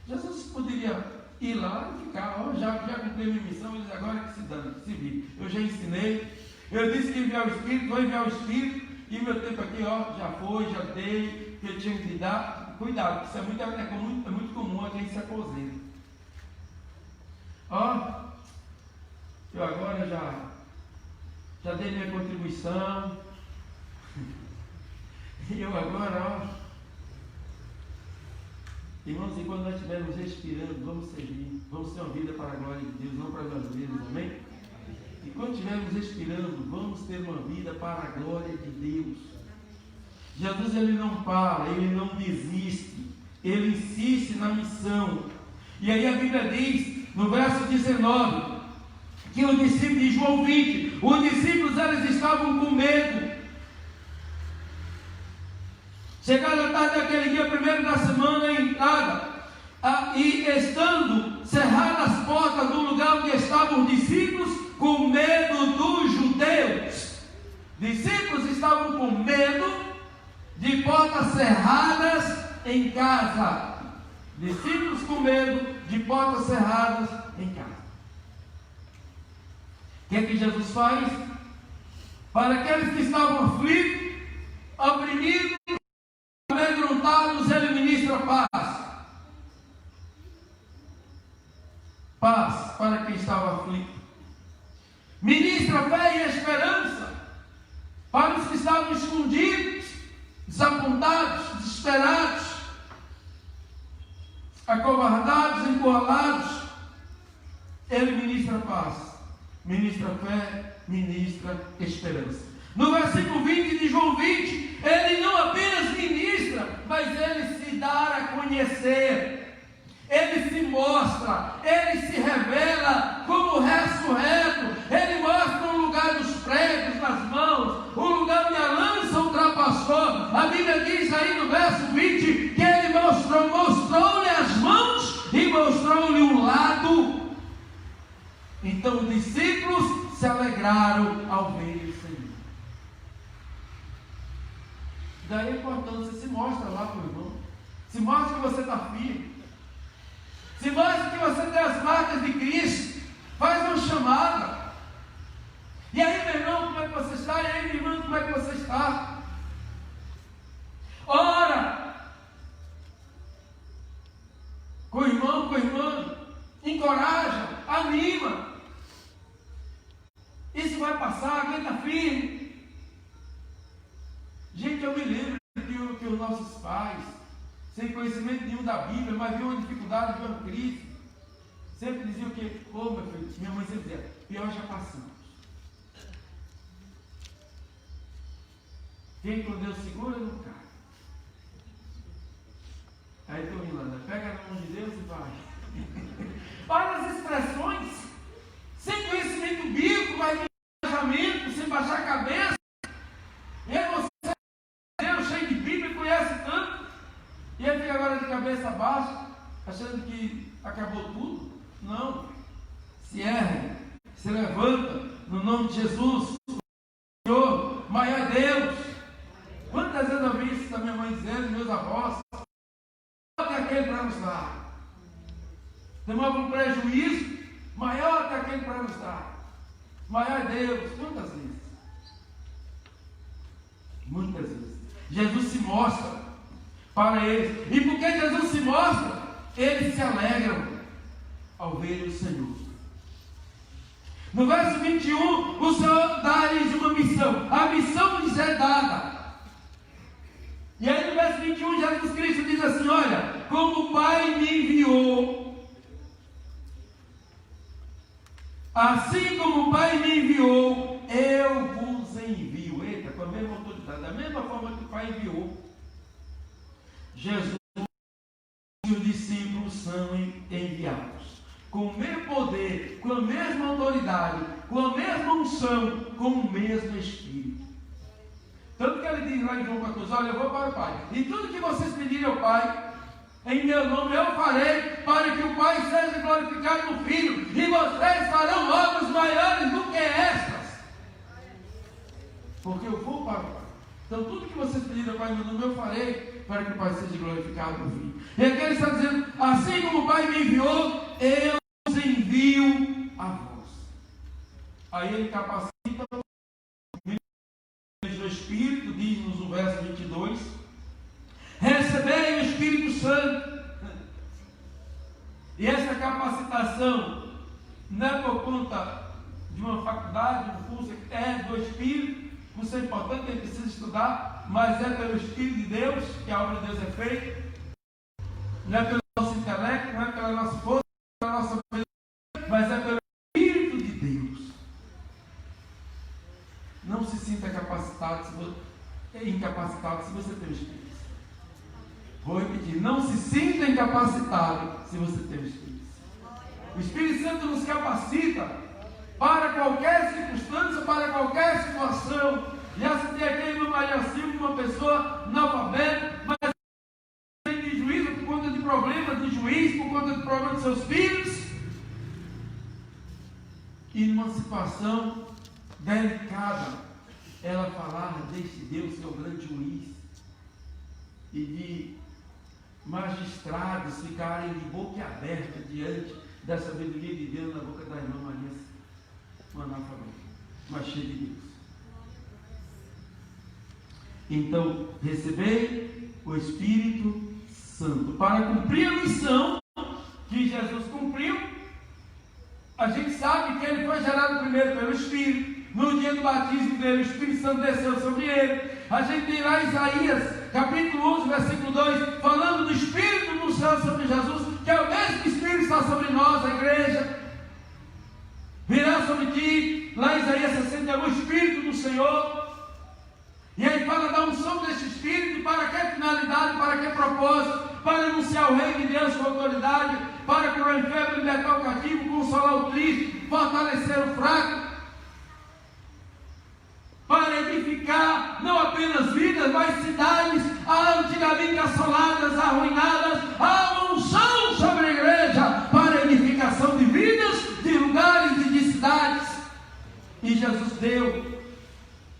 Jesus poderia ir lá e ficar, já cumpri minha missão, eles agora que se dão, que se vivem. Eu já ensinei, eu disse que enviar o Espírito, vou enviar o Espírito, e meu tempo aqui, já foi, já dei, que eu tinha que dar. Cuidado, isso é muito comum a quem se aposenta. Eu agora já dei minha contribuição, e eu agora, irmãos, enquanto nós estivermos respirando, vamos servir, vamos ter uma vida para a glória de Deus, não para nós mesmos, amém? E quando estivermos respirando, vamos ter uma vida para a glória de Deus. Jesus, ele não para, ele não desiste, ele insiste na missão. E aí a Bíblia diz, no verso 19, que os discípulos de João 20, os discípulos eles estavam com medo. Chegaram à tarde daquele dia, primeiro da semana, em entrada, e estando cerradas as portas do lugar onde estavam os discípulos, com medo dos judeus. Discípulos estavam com medo de portas cerradas em casa. Discípulos com medo de portas cerradas em casa. O que é que Jesus faz? Para aqueles que estavam aflitos, oprimidos, amedrontados, ele ministra paz. Paz para quem estava aflito. Ministra fé e esperança para os que estavam escondidos, desapontados, desesperados, acovardados, encurralados. Ele ministra paz, ministra fé, ministra esperança. No versículo 20 de João 20, ele não apenas ministra, mas ele se dá a conhecer. Ele se mostra, ele se revela como ressurreto. Ele mostra o lugar dos pregos nas mãos, o lugar onde a lança ultrapassou. A Bíblia diz aí no verso 20 que ele mostrou-lhe as mãos e mostrou-lhe um lado. Então os discípulos se alegraram ao ver o Senhor. Daí a importância, se mostra lá para o irmão, se mostra que você está firme. Se mostra que você tem as marcas de Cristo, faz uma chamada. E aí, meu irmão, como é que você está? E aí, minha irmã, como é que você está? Ora com o irmão, com a irmã, encoraja, anima. Isso vai passar, aguenta firme. Gente, eu me lembro que os nossos pais, sem conhecimento nenhum da Bíblia, mas viu uma dificuldade, viu uma crise, sempre diziam que, meu filho, minha mãe sempre dizia, pior já passamos. Quem com Deus segura, não cai. Aí estou rindo, pega na mão de Deus e vai. Olha as expressões, sem conhecimento bíblico, mas de engajamento, sem baixar a cabeça. E aí você, Deus cheio de Bíblia, conhece tanto. E ele fica agora de cabeça baixa, achando que acabou tudo. Não. Se ergue, se levanta, no nome de Jesus. Senhor, maior é Deus. Quantas vezes eu vi isso da minha mãe dizendo, meus avós, maior que aquele para nos dar. Tomava um prejuízo, maior que aquele para nos dar. Maior é Deus. Quantas vezes? Muitas vezes. Jesus se mostra para eles. E porque Jesus se mostra, eles se alegram ao ver o Senhor. No verso 21, o Senhor dá-lhes uma missão. A missão lhes é dada. E aí no verso 21, Jesus Cristo diz assim, olha, como o Pai me enviou, assim como o Pai me enviou, eu vos envio. Eita, com a mesma autoridade, da mesma forma que o Pai enviou. Jesus e os discípulos são enviados com o mesmo poder, com a mesma autoridade, com a mesma unção, com o mesmo Espírito. Tanto que ele diz lá em João 14, olha, eu vou para o Pai, e tudo que vocês pedirem ao Pai, em meu nome eu farei, para que o Pai seja glorificado no Filho, e vocês farão obras maiores do que estas, porque eu vou para o Pai. Então tudo que vocês pedirem ao Pai em meu nome eu farei, para que o Pai seja glorificado no Filho. E aqui ele está dizendo, assim como o Pai me enviou, eu os envio a vós. Aí ele capacita do Espírito, diz-nos o verso 22, recebei o Espírito Santo. E essa capacitação não é por conta de uma faculdade, um curso, é do Espírito. Isso é importante, ele precisa estudar, mas é pelo Espírito de Deus que a obra de Deus é feita. Não é pelo nosso intelecto, não é pela nossa força, pela nossa obediência, mas é pelo Espírito de Deus. Não se sinta incapacitado se você tem o Espírito. Vou repetir, não se sinta incapacitado se você tem o Espírito. O Espírito Santo nos capacita para qualquer circunstância, para qualquer situação. Já citei aqui a irmã Maria Silva, uma pessoa analfabeta, mas tem de juízo por conta de problemas de juiz, por conta de problemas de seus filhos. E numa situação delicada, ela falava deste Deus que é o grande juiz, e de magistrados ficarem de boca aberta diante da sabedoria de Deus na boca da irmã Maria, uma analfabeta, mas cheia de Deus. Então, recebei o Espírito Santo para cumprir a missão que Jesus cumpriu. A gente sabe que ele foi gerado primeiro pelo Espírito. No dia do batismo dele, o Espírito Santo desceu sobre ele. A gente tem lá Isaías, capítulo 11, versículo 2, falando do Espírito do céu sobre Jesus, que é o mesmo Espírito que está sobre nós, a igreja. Virá sobre ti, lá em Isaías 61, o Espírito do Senhor. E aí fala da unção desse Espírito, para que finalidade, para que propósito? Para anunciar o reino de Deus com autoridade, para curar o enfermo, libertar o cativo, consolar o triste, fortalecer o fraco, para edificar não apenas vidas, mas cidades antigamente assoladas, arruinadas. Há uma unção sobre a igreja para edificação de vidas, de lugares e de cidades. E Jesus deu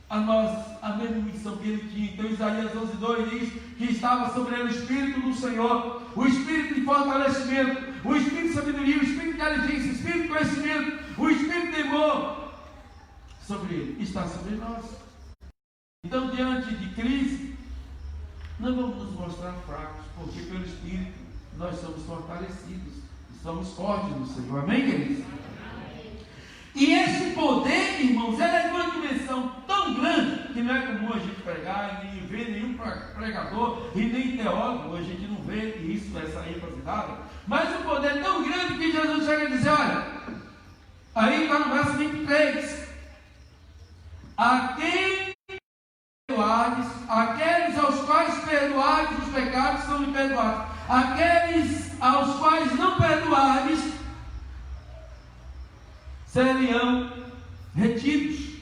a nós a mesma missão que ele tinha. Então Isaías 11:2 diz que estava sobre ele o Espírito do Senhor, o Espírito de fortalecimento, o Espírito de sabedoria, o Espírito de inteligência, o Espírito de conhecimento, o Espírito de temor. Sobre ele, está sobre nós. Então, diante de crise, não vamos nos mostrar fracos, porque pelo Espírito nós somos fortalecidos e somos fortes no Senhor. Amém, queridos? Amém. E esse poder, irmãos, ele é de uma dimensão tão grande que não é comum a gente pregar e nem ver nenhum pregador e nem teólogo, a gente não vê isso, essa ênfase dada. Mas o poder é tão grande que Jesus chega a dizer, olha, aí está no verso 23. A quem perdoardes, aqueles aos quais perdoardes os pecados são-lhe perdoados. Aqueles aos quais não perdoardes serão retidos.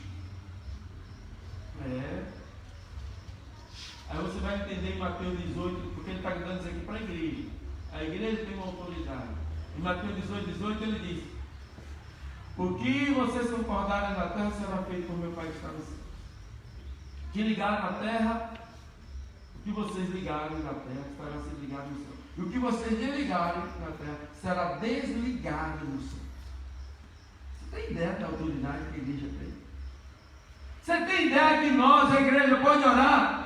Aí você vai entender em Mateus 18, porque ele está dando isso aqui para a igreja. A igreja tem uma autoridade. Em Mateus 18 ele diz: o que vocês concordarem na terra será feito por meu Pai que está no céu. O que ligarem na terra, o que vocês ligarem na terra estará sendo ligado no céu. E o que vocês desligarem na terra será desligado no céu. Você tem ideia da autoridade que a igreja tem? Você tem ideia que nós, a igreja, pode orar?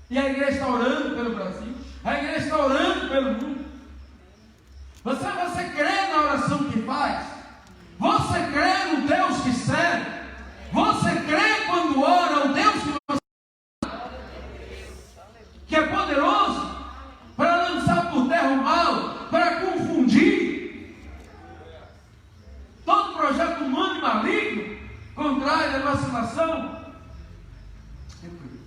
E a igreja está orando pelo Brasil, a igreja está orando pelo mundo. Você crê na oração que faz? Você crê no Deus que serve? Você crê quando ora o Deus que você, que é poderoso para lançar por terra o mal, para confundir todo projeto humano e maligno contrário à nossa nação? Eu creio.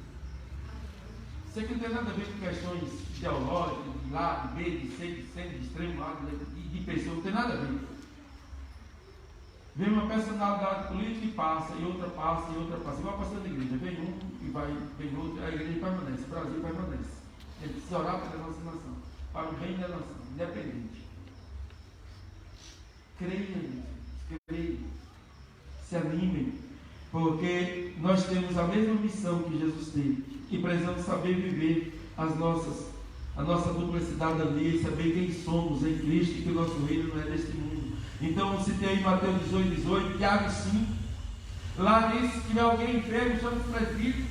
Sei que não tem nada a ver com questões ideológicas, de lado, de B, de C, de centro, de extremo lado, de pessoa, não tem nada a ver. Vem uma personalidade política e passa, e outra passa, e outra passa. Igual passando na igreja, vem um e vai, vem outro, a igreja permanece, o Brasil permanece. Ele precisa orar pela nossa nação, para o bem da nação, independente. Creia nisso, creia. Se animem, porque nós temos a mesma missão que Jesus teve, e precisamos saber viver a nossa dupla cidadania e saber quem somos em Cristo e que o nosso reino não é deste mundo. Então eu citei em Mateus 18, Tiago 5, lá diz que se tiver alguém enfermo, chama os presbíteros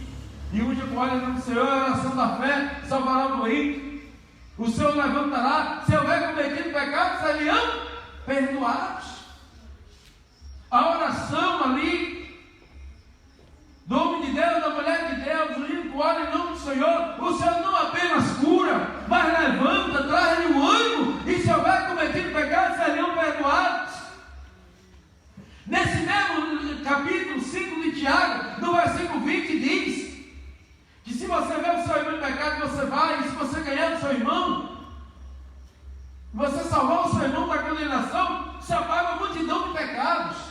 e unja com óleo em nome do Senhor, a oração da fé salvará o doente. O Senhor levantará, se houver cometido pecados, serão perdoados. A oração ali do homem de Deus, da mulher de Deus, unindo com óleo em nome do Senhor, o Senhor não apenas cura, mas levanta, traz-lhe o ânimo, e se houver cometido pecados, serão perdoados. Nesse mesmo capítulo 5 de Tiago, no versículo 20, diz que se você vê o seu irmão em pecado, você vai, e se você ganhar o seu irmão, você salvar o seu irmão da condenação, você apaga a multidão de pecados.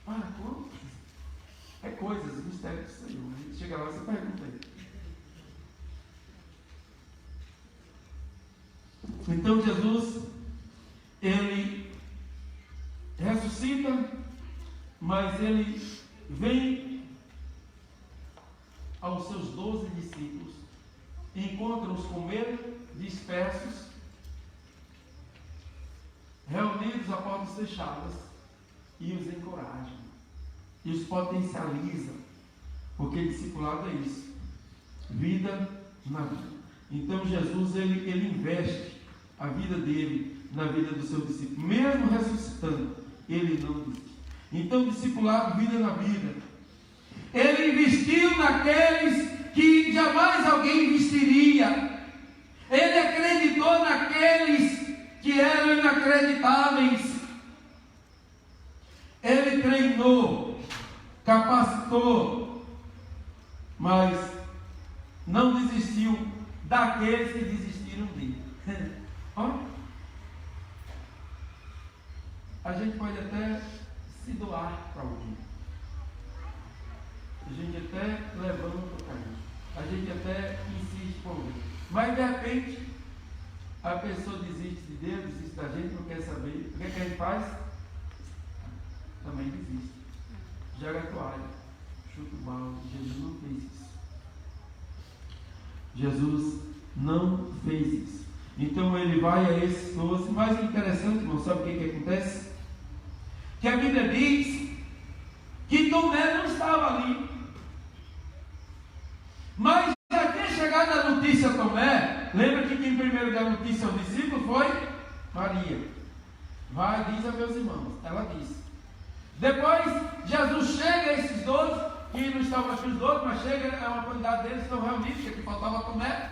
Para quantos? É coisas, mistério do Senhor. A gente chega lá e você pergunta aí. Então Jesus, ele ressuscita, mas ele vem aos seus 12 discípulos, encontra-os com medo, dispersos, reunidos a portas fechadas, e os encoraja, e os potencializa, porque discipulado é isso, vida na vida. Então Jesus, ele investe a vida dele na vida do seu discípulo, mesmo ressuscitando, ele não desiste. Então discipulado, vida na vida. Ele investiu naqueles que jamais alguém investiria. Ele acreditou naqueles que eram inacreditáveis. Ele treinou, capacitou, mas não desistiu daqueles que desistiram dele. Olha, a gente pode até se doar para alguém, a gente até levanta para isso, a gente até insiste com alguém, mas de repente a pessoa desiste de Deus, desiste da gente, não quer saber. O que é que a gente faz? Também desiste, joga a toalha, chuta o balde. Jesus não fez isso. Jesus não fez isso. Então ele vai a esses 12. Mas o interessante, irmão, sabe o que acontece? Que a Bíblia diz que Tomé não estava ali, mas já tinha chegado a notícia a Tomé. Lembra que quem primeiro deu a notícia ao discípulo foi Maria. Vai, diz a meus irmãos. Ela disse. Depois Jesus chega a esses 12, que não estavam aqui os 12, mas chega, uma quantidade deles estão reunidos, que faltava Tomé.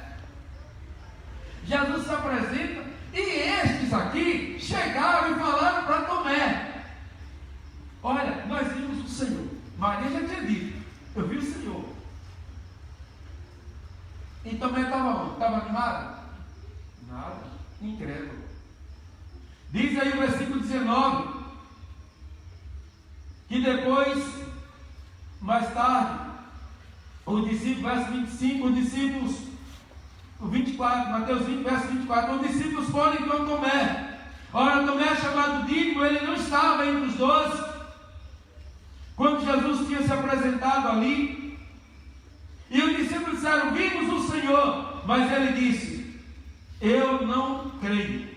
Jesus se apresenta, e estes aqui chegaram e falaram para Tomé: olha, nós vimos o Senhor. Maria já tinha dito: eu vi o Senhor. E Tomé estava onde? Estava animado? Nada, incrédulo. Diz aí o versículo 19, que depois, mais tarde, o discípulo, verso 25, os discípulos, o 24, Mateus 20, verso 24, os discípulos foram então Tomé. Ora, Tomé, chamado Dídimo, ele não estava entre os 12, quando Jesus tinha se apresentado ali, e os discípulos disseram: vimos o Senhor. Mas ele disse: eu não creio.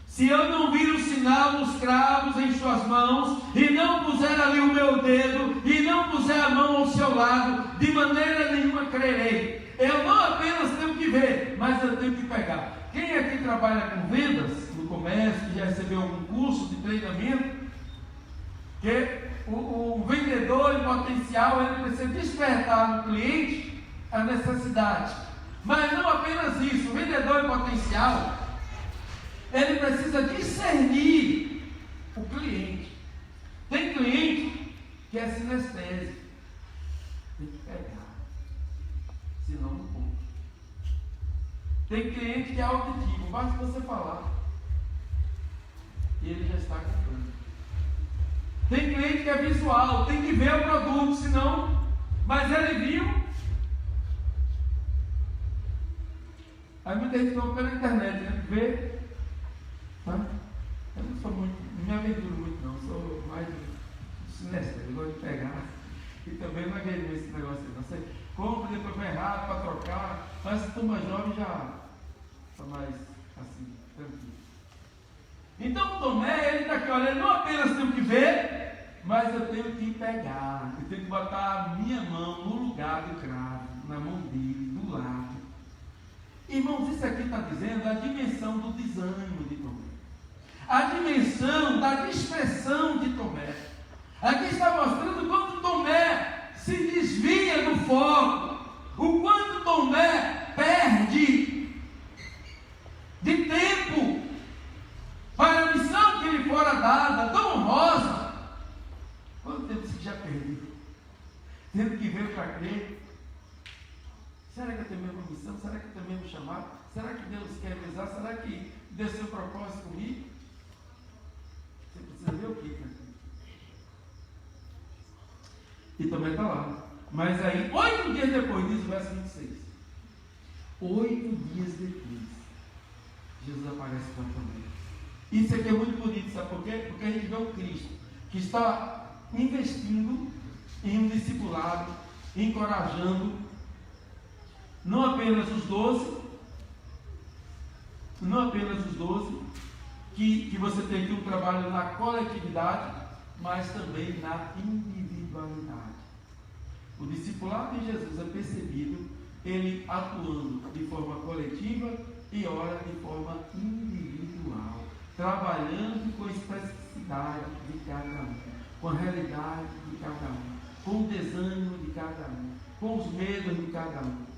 Se eu não vir o sinal dos cravos em suas mãos, e não puser ali o meu dedo, e não puser a mão ao seu lado, de maneira nenhuma crerei. Eu não apenas tenho que ver, mas eu tenho que pegar. Quem aqui trabalha com vendas, no comércio, que já recebeu algum curso de treinamento, que o vendedor em potencial, ele precisa despertar no cliente a necessidade. Mas não apenas isso, o vendedor em potencial, ele precisa discernir o cliente. Tem cliente que é sinestésico, tem que pegar, senão não compra. Tem cliente que é auditivo, basta você falar e ele já está comprando. Tem cliente que é visual, tem que ver o produto, senão, mas ele viu, Aí muita gente compra pela internet, né? Vê, tá? Eu não sou muito, não me aventuro muito não, sou mais sinestésico, eu gosto de pegar. E também não é esse negócio aí, não. Você compra, depois vai errado para trocar, mas se turma jovem já está mais assim, tranquilo. Então Tomé, ele está aqui, olha, eu não apenas tenho que ver, mas eu tenho que pegar, eu tenho que botar a minha mão no lugar do cravo, na mão dele, do lado. Irmãos, isso aqui está dizendo a dimensão do desânimo de Tomé, a dimensão da dispersão de Tomé. Aqui está mostrando quanto Tomé se desvia do foco, o quanto Tomé perde de tempo para a missão que lhe fora dada, tão honrosa. Quanto tempo você já perdeu? Tendo que veio para crer. Será que eu tenho a mesma missão? Será que eu tenho o mesmo chamado? Será que Deus quer me usar? Será que Deus tem um propósito comigo? Você precisa ver o que, cara? E também está lá. Mas aí, 8 dias depois, diz o verso 26. 8 dias depois, Jesus aparece para Tomé. Isso aqui é muito bonito, sabe por quê? Porque a gente vê o Cristo que está investindo em um discipulado, encorajando não apenas os 12, que você tem aqui um trabalho na coletividade, mas também na individualidade. O discipulado de Jesus é percebido ele atuando de forma coletiva e ora de forma individual, trabalhando com a especificidade de cada um, com a realidade de cada um, com o desânimo de cada um, com os medos de cada um,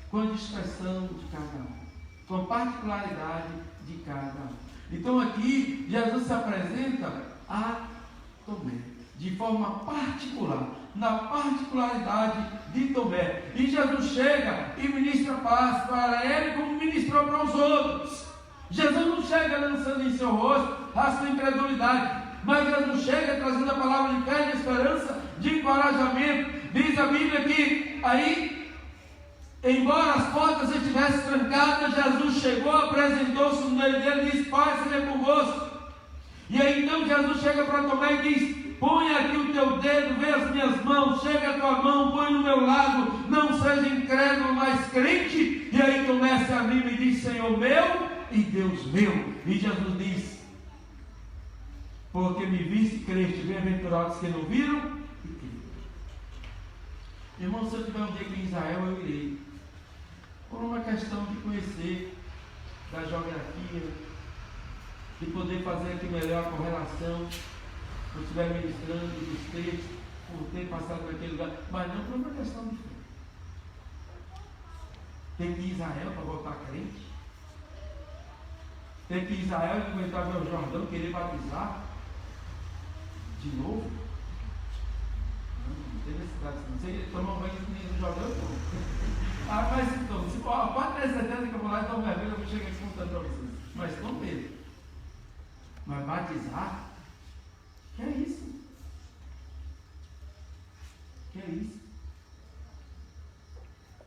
com a dispersão de cada um, com a particularidade de cada um. Então aqui Jesus se apresenta a Tomé de forma particular, na particularidade de Tomé. E Jesus chega e ministra paz para ele como ministrou para os outros. Jesus não chega lançando em seu rosto a sua incredulidade, mas Jesus chega trazendo a palavra de fé, de esperança, de encorajamento. Diz a Bíblia que aí, embora as portas estivessem trancadas, Jesus chegou, apresentou-se no meio dele e disse: Pai, seja convosco. E aí então Jesus chega para Tomé e diz: põe aqui o teu dedo, vê as minhas mãos, chega a tua mão, põe no meu lado, não seja incrédulo, mas crente. E aí Tomé se anima e diz: Senhor meu e Deus meu. E Jesus diz: porque me viste e creste, bem-aventurados que não viram e creram. Irmão, se eu tiver um dia aqui em Israel, eu irei, por uma questão de conhecer da geografia, de poder fazer aqui melhor a correlação, se eu estiver ministrando dos textos, por ter passado por aquele lugar, mas não por uma questão de fé. Tem que ir a Israel para voltar crente? Tem que ir a Israel e aguentar ver o Jordão, querer batizar de novo? Não tem necessidade. Não sei, tomar banho no Jordão, não. Mas então, se pode ter certeza que eu vou lá e tomo vermelho, eu vou chegar aqui contando para vocês. Mas com medo. Mas batizar? Que é isso? Que é isso?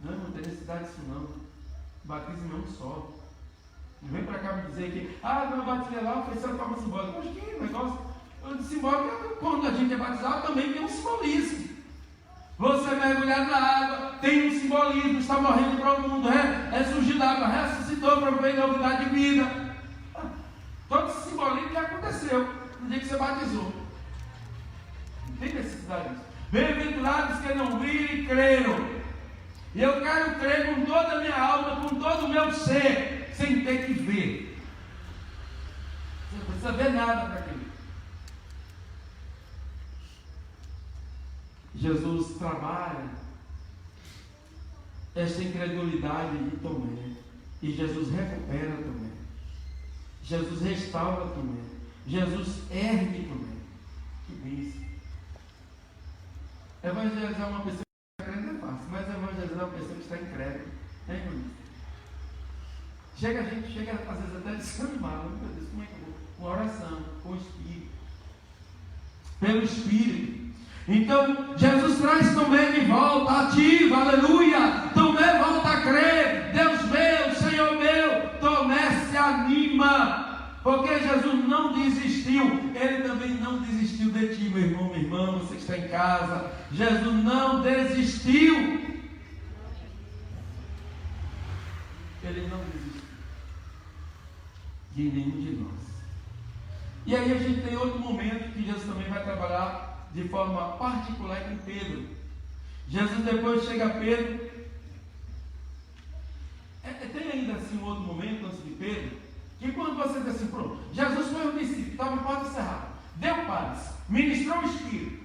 Não tem necessidade disso não. O batismo é um só. Não vem para cá me dizer que, não batizei lá, foi só forma simbólica. Mas que negócio simbólico é quando a gente é batizado também tem um simbolismo. Você mergulhar na água, tem um simbolismo, está morrendo para o mundo, surgiu da água, ressuscitou para ver novidade de vida. Todo esse simbolismo já aconteceu no dia que você batizou. Não tem necessidade disso. Bem-aventurados que não viram e creram. E eu quero crer com toda a minha alma, com todo o meu ser, sem ter que ver. Você não precisa ver nada para crer. Jesus trabalha esta incredulidade de Tomé. E Jesus recupera Tomé. Jesus restaura Tomé. Jesus ergue Tomé. Que bênção. Evangelizar uma pessoa que está crendo é fácil, mas evangelizar uma pessoa que está incrédula é ruim. A gente chega às vezes até desanimado. Meu Deus, como é que eu vou? Com oração, com o Espírito. Pelo Espírito. Então, Jesus traz Tomé de volta, ativa, aleluia. Tomé volta a crer. Deus meu, Senhor meu. Porque Jesus não desistiu. Ele também não desistiu de ti, meu irmão, minha irmã, você que está em casa. Jesus não desistiu. Ele não desistiu de nenhum de nós. E aí a gente tem outro momento que Jesus também vai trabalhar de forma particular com Pedro. Jesus depois chega a Pedro. Tem ainda assim um outro momento antes de Pedro, que quando você diz assim, pronto, Jesus foi um discípulo, estava em porta cerrada, deu paz, ministrou o Espírito,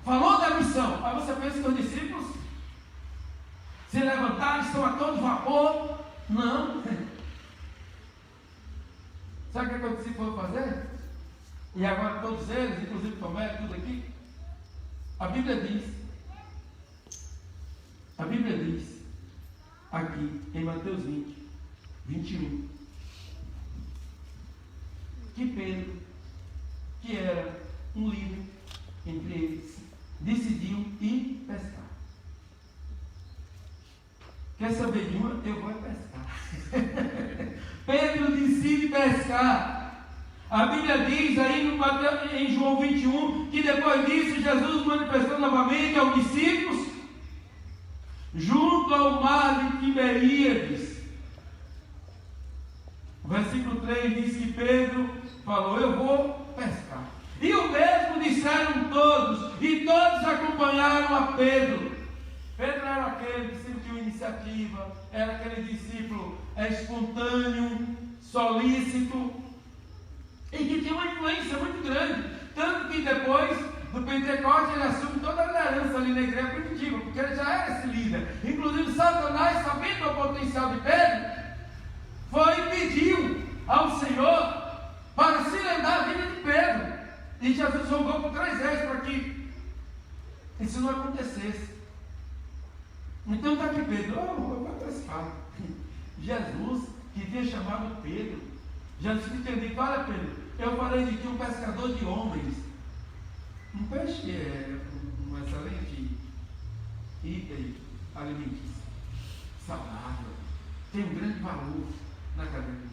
falou da missão. Aí você pensa que os discípulos se levantaram, estão a todo vapor. Não. Sabe o que o discípulo foi fazer? E agora todos eles, inclusive Tomé, tudo aqui, a Bíblia diz aqui em Mateus 20, 21, que Pedro, que era um líder entre eles, decidiu ir pescar. Quer saber de uma? Eu vou pescar. Pedro decide pescar. A Bíblia diz aí em João 21 que depois disso Jesus manifestou novamente aos discípulos junto ao mar de Tiberíades. O versículo 3 diz que Pedro falou: eu vou pescar. E o mesmo disseram todos, e todos acompanharam a Pedro. Pedro era aquele que sentiu iniciativa, era aquele discípulo espontâneo, solícito, e que tinha uma influência muito grande. Tanto que depois do Pentecostes ele assume toda a liderança ali na igreja primitiva, porque ele já era esse líder. Inclusive Satanás, sabendo o potencial de Pedro, foi e pediu ao Senhor para cilindrar a vida de Pedro. E Jesus rogou por 3 vezes para que isso não acontecesse. Então está aqui Pedro, eu vou pescar. Jesus, que tinha chamado Pedro, Jesus tinha dito: olha Pedro, eu farei de ti um pescador de homens. Um peixe é um excelente item alimentício, saudável, tem um grande valor na cadeia.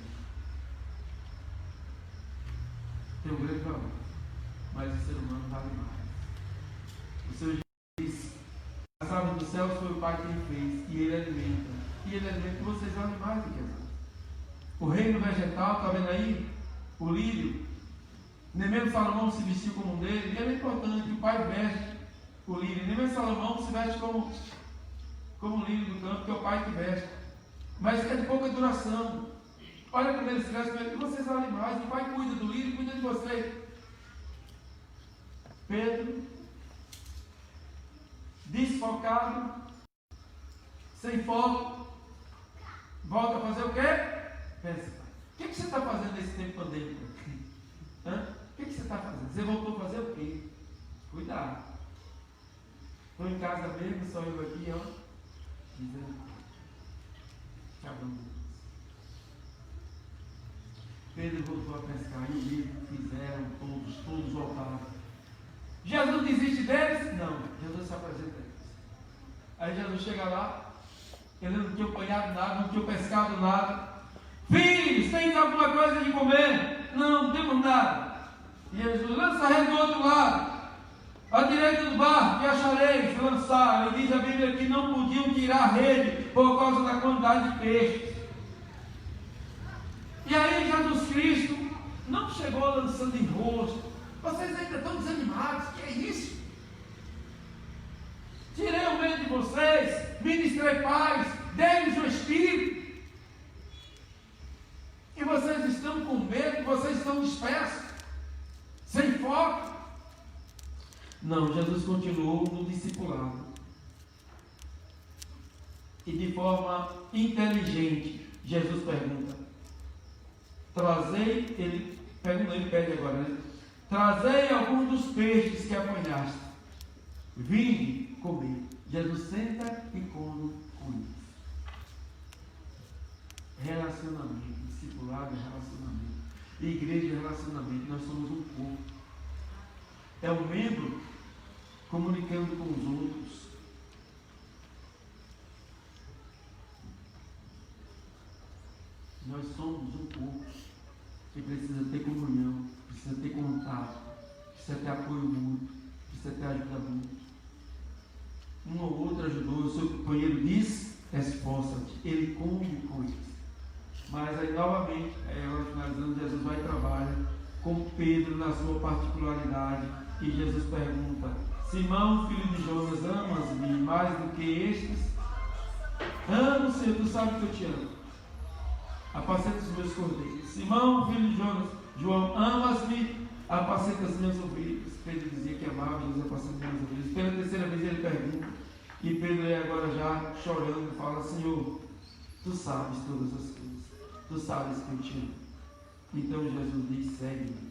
Tem um grande valor, mas o ser humano vale mais. O Senhor disse: as aves dos céus foi o Pai quem fez, e Ele alimenta. E Ele alimenta, vocês valem mais do que as aves. O reino vegetal, está vendo aí? O lírio. Nem mesmo Salomão se vestiu como um dele. E é importante que o Pai veste o lírio. Nem mesmo Salomão se veste como o lírio do campo, que é o Pai que veste. Mas é de pouca duração. Olha como ele se veste, e vocês valem mais. O Pai cuida do lírio e cuida de vocês. Pedro, desfocado, sem foco, volta a fazer o quê? Pensa. O que você está fazendo nesse tempo pandêmico? O que você está fazendo? Você voltou a fazer o quê? Cuidado. Estou em casa mesmo, só eu aqui, ó. Dizendo. Pedro voltou a pescar e eles fizeram todos voltaram. Jesus desiste deles? Não. Jesus se apresenta a eles. Aí Jesus chega lá, ele não tinha apanhado nada, não tinha pescado nada. Filhos, tem alguma coisa de comer? Não temos nada. E Jesus lança a rede do outro lado, à direita do barco, e achareis. Lançaram. E diz a Bíblia que não podiam tirar a rede por causa da quantidade de peixes. E aí Jesus Cristo não chegou lançando em rosto. Vocês ainda estão desanimados, que é isso? Tirei o medo de vocês, ministrei paz, dei-lhes o Espírito. E vocês estão com medo, vocês estão dispersos, sem foco. Não, Jesus continuou no discipulado. E de forma inteligente, Jesus pergunta: trazei, ele pede agora, né? Trazei algum dos peixes que apanhaste. Vinde comer. Jesus senta e come com eles. Relacionamento, discipulado é relacionamento. Igreja é relacionamento. Nós somos um corpo. É um membro comunicando com os outros. Nós somos um corpo. que precisa ter comunhão, precisa ter contato, precisa ter apoio mútuo, precisa ter ajuda mútua. Um ou outro ajudou, o seu companheiro diz, esforça-te, ele come com isso. Mas aí novamente, agora finalizando, Jesus vai e trabalha com Pedro na sua particularidade, e Jesus pergunta: Simão, filho de Jonas, amas-me mais do que estes? Amo, Senhor, tu sabes que eu te amo. Apacenta os meus cordeiros. Simão, filho de Jonas, João, amas-me? Apacenta as minhas ovelhas. Pedro dizia que amava, Jesus apacenta as minhas ovelhas. Pela terceira vez ele pergunta, e Pedro aí agora já chorando fala: Senhor, tu sabes todas as coisas, tu sabes que eu te amo. Então Jesus diz: segue-me.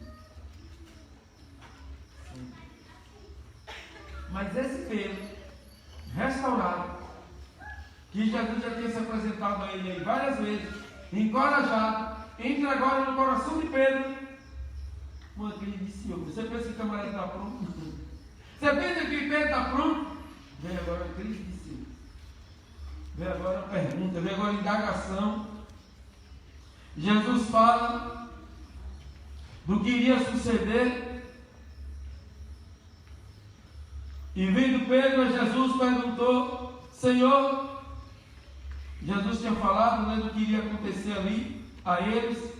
Mas esse Pedro, restaurado, que Jesus já tinha se apresentado a ele aí várias vezes, encorajado, entra agora no coração de Pedro uma crise de ciúme. Você pensa que o camarada está pronto? Você pensa que Pedro está pronto? Vem agora a crise de ciúme. Vem agora a pergunta, vem agora a indagação. Jesus fala do que iria suceder. E vindo Pedro a Jesus, perguntou: Senhor, Jesus tinha falado, né, do que iria acontecer ali a eles.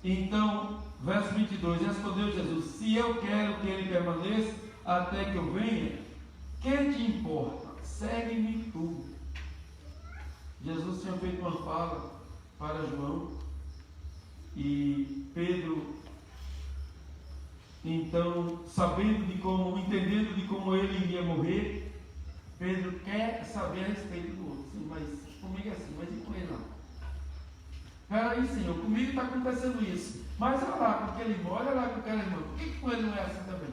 Então, verso 22, respondeu Jesus: se eu quero que ele permaneça até que eu venha, que te importa? Segue-me tu. Jesus tinha feito uma fala para João, e Pedro, então, entendendo de como ele iria morrer, Pedro quer saber a respeito do outro. Sim, mas comigo é assim, mas e com ele lá? Peraí, Senhor, comigo está acontecendo isso. Mas olha lá com aquele irmão, olha lá com aquela irmã. Por que com ele não é assim também?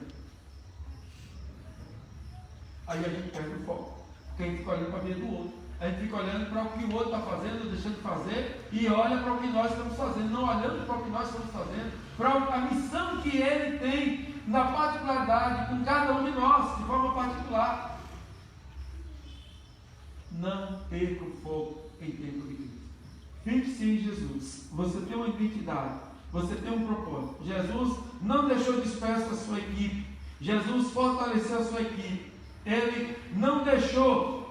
Aí a gente perde o foco, porque a gente fica olhando para a vida do outro. A gente fica olhando para o que o outro está fazendo, deixando de fazer, e olha para o que nós estamos fazendo, não olhando para o que nós estamos fazendo, para a missão que ele tem na particularidade com cada um de nós, de forma particular. Não perca o foco em tempo de crise. Fixe-se em Jesus. Você tem uma identidade, você tem um propósito. Jesus não deixou dispersa a sua equipe. Jesus fortaleceu a sua equipe. Ele não deixou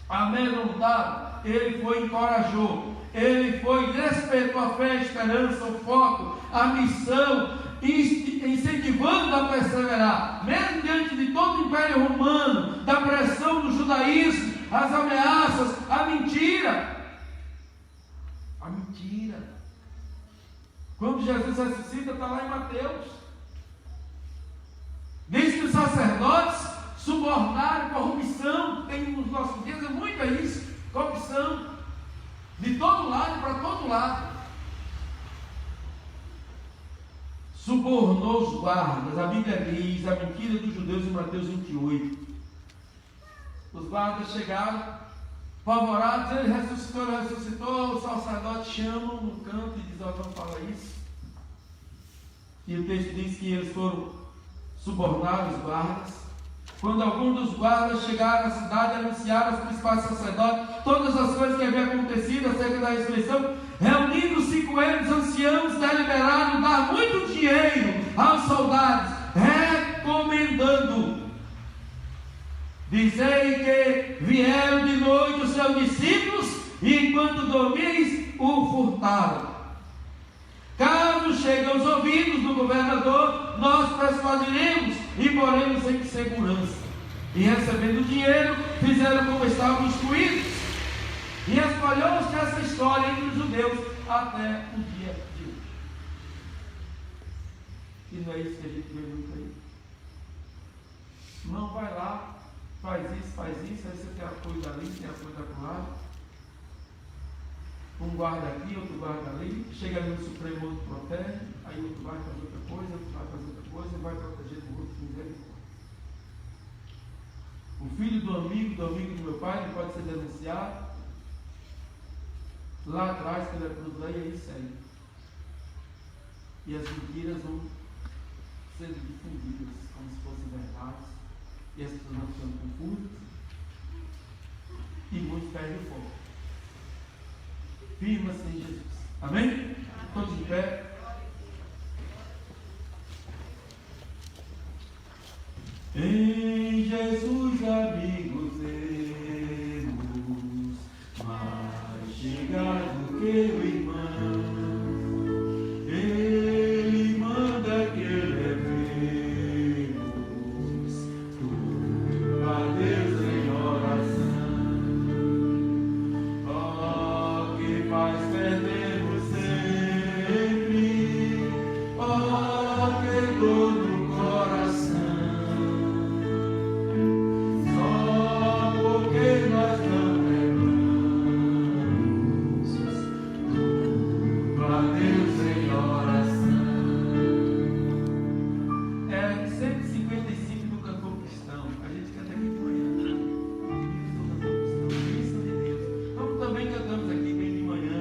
amedrontado, ele foi encorajou, ele foi, despertou a fé, a esperança, o foco, a missão, incentivando a perseverar, mesmo diante de todo o Império Romano, da pressão do judaísmo, as ameaças, a mentira. A mentira. Quando Jesus ressuscita, está lá em Mateus. Diz que os sacerdotes subornaram, corrupção, tem nos nossos dias, é muito isso, corrupção, de todo lado para todo lado. Subornou os guardas, a Bíblia diz, a mentira dos judeus em Mateus 28. Os guardas chegaram, apavorados, ele ressuscitou, os sacerdotes chamam no canto e dizem: não fala isso. E o texto diz que eles foram subornar os guardas. Quando alguns dos guardas chegaram à cidade, anunciaram aos principais sacerdotes todas as coisas que haviam acontecido acerca da ressurreição, reunindo-se com eles, anciãos deliberaram dar muito dinheiro aos soldados, recomendando: dizei que vieram de noite os seus discípulos e enquanto dormires o furtaram. Caso chegue aos ouvidos do governador, nós persuadiremos e poremos em segurança. E recebendo o dinheiro, fizeram como estavam instruídos. E espalhou-se essa história entre os judeus até o dia de hoje. E não é isso que a gente vê muito aí. Não vai lá, faz isso, aí você tem apoio dali, tem apoio da lado. Um guarda aqui, outro guarda ali, chega ali no Supremo, outro protege, aí outro vai fazer outra coisa, outro vai fazer outra coisa, e vai proteger o outro, misericórdia. O filho do amigo do meu pai, ele pode ser denunciado. Lá atrás, quando é produto, aí segue. E as mentiras vão sendo difundidas como se fossem verdades, e as pessoas vão ficando confusas, e muitos perdem o foco. Firma-se em Jesus. Amém? Todos de pé. Em Jesus, amigos, temos mais chegado que o irmão. Ele manda que levemos tudo a Deus em oração. Oh, que faz perdermos sempre, oh, que dor no coração. Só porque nós não levamos tudo a Deus em oração. É 155 do cantor cristão. A gente canta aqui de manhã. Bênção de Deus. Como também cantamos aqui bem de manhã.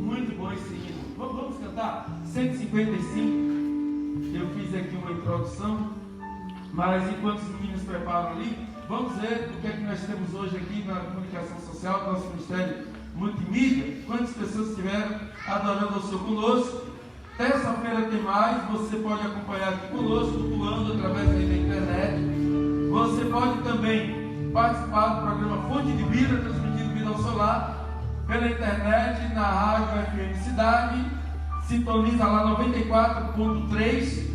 Muito bom esse hino. Vamos cantar 155. Eu fiz aqui uma introdução, mas enquanto os meninos preparam ali, vamos ver o que é que nós temos hoje aqui na comunicação social, nosso Ministério Multimídia. Quantas pessoas estiveram adorando ao Senhor conosco. Terça-feira tem mais, você pode acompanhar aqui conosco, pulando através da internet. Você pode também participar do programa Fonte de Vida, transmitido Vida ao Solar, pela internet, na rádio FM Cidade. Sintoniza lá 94.3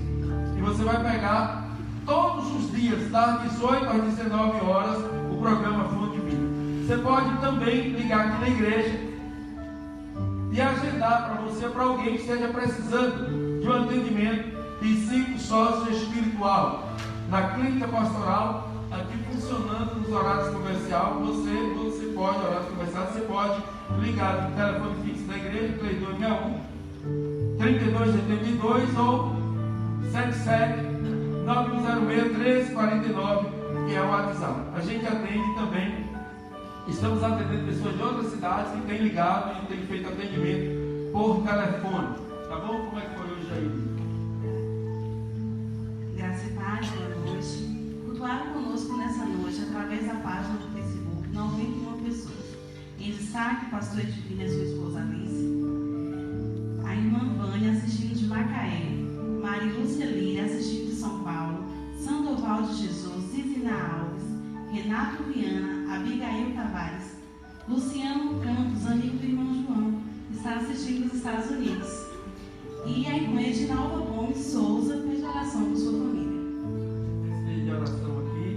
e você vai pegar todos os dias, das 18 às 19 horas, o programa Fonte de Vida. Você pode também ligar aqui na igreja e agendar para você, para alguém que esteja precisando de um atendimento psicossócio espiritual na clínica pastoral, aqui funcionando nos horários comerciais. Você pode, horários comerciais, você pode ligar no telefone fixo da igreja, 3261 3282 ou 77-9106-1349, que é o WhatsApp. A gente atende também. Estamos atendendo pessoas de outras cidades que têm ligado e têm feito atendimento por telefone. Tá bom? Como é que foi hoje aí? Graça e paz, boa noite. Cultuaram conosco nessa noite através da página do Facebook 91 pessoas. Em destaque, o pastor Edvina e sua esposa Alice, a irmã Vânia assistindo de Macaé, Maria Lúcia Lira assistindo de São Paulo, Sandoval de Jesus, Zizina Alves, Renato Viana, Abigail Tavares, Luciano Campos, amigo do irmão João, está assistindo dos Estados Unidos, e a irmã Edinalva Gomes Souza pede oração por sua família. Esse vídeo de oração aqui,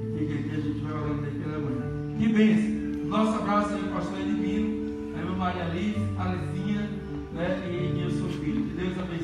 e fica aqui, a gente vai orando aí pela manhã. Que bênção! Nosso abraço aí, pastor Edvino, a irmã Maria Alice, Alicinha, né, e o seu filho. Que Deus abençoe.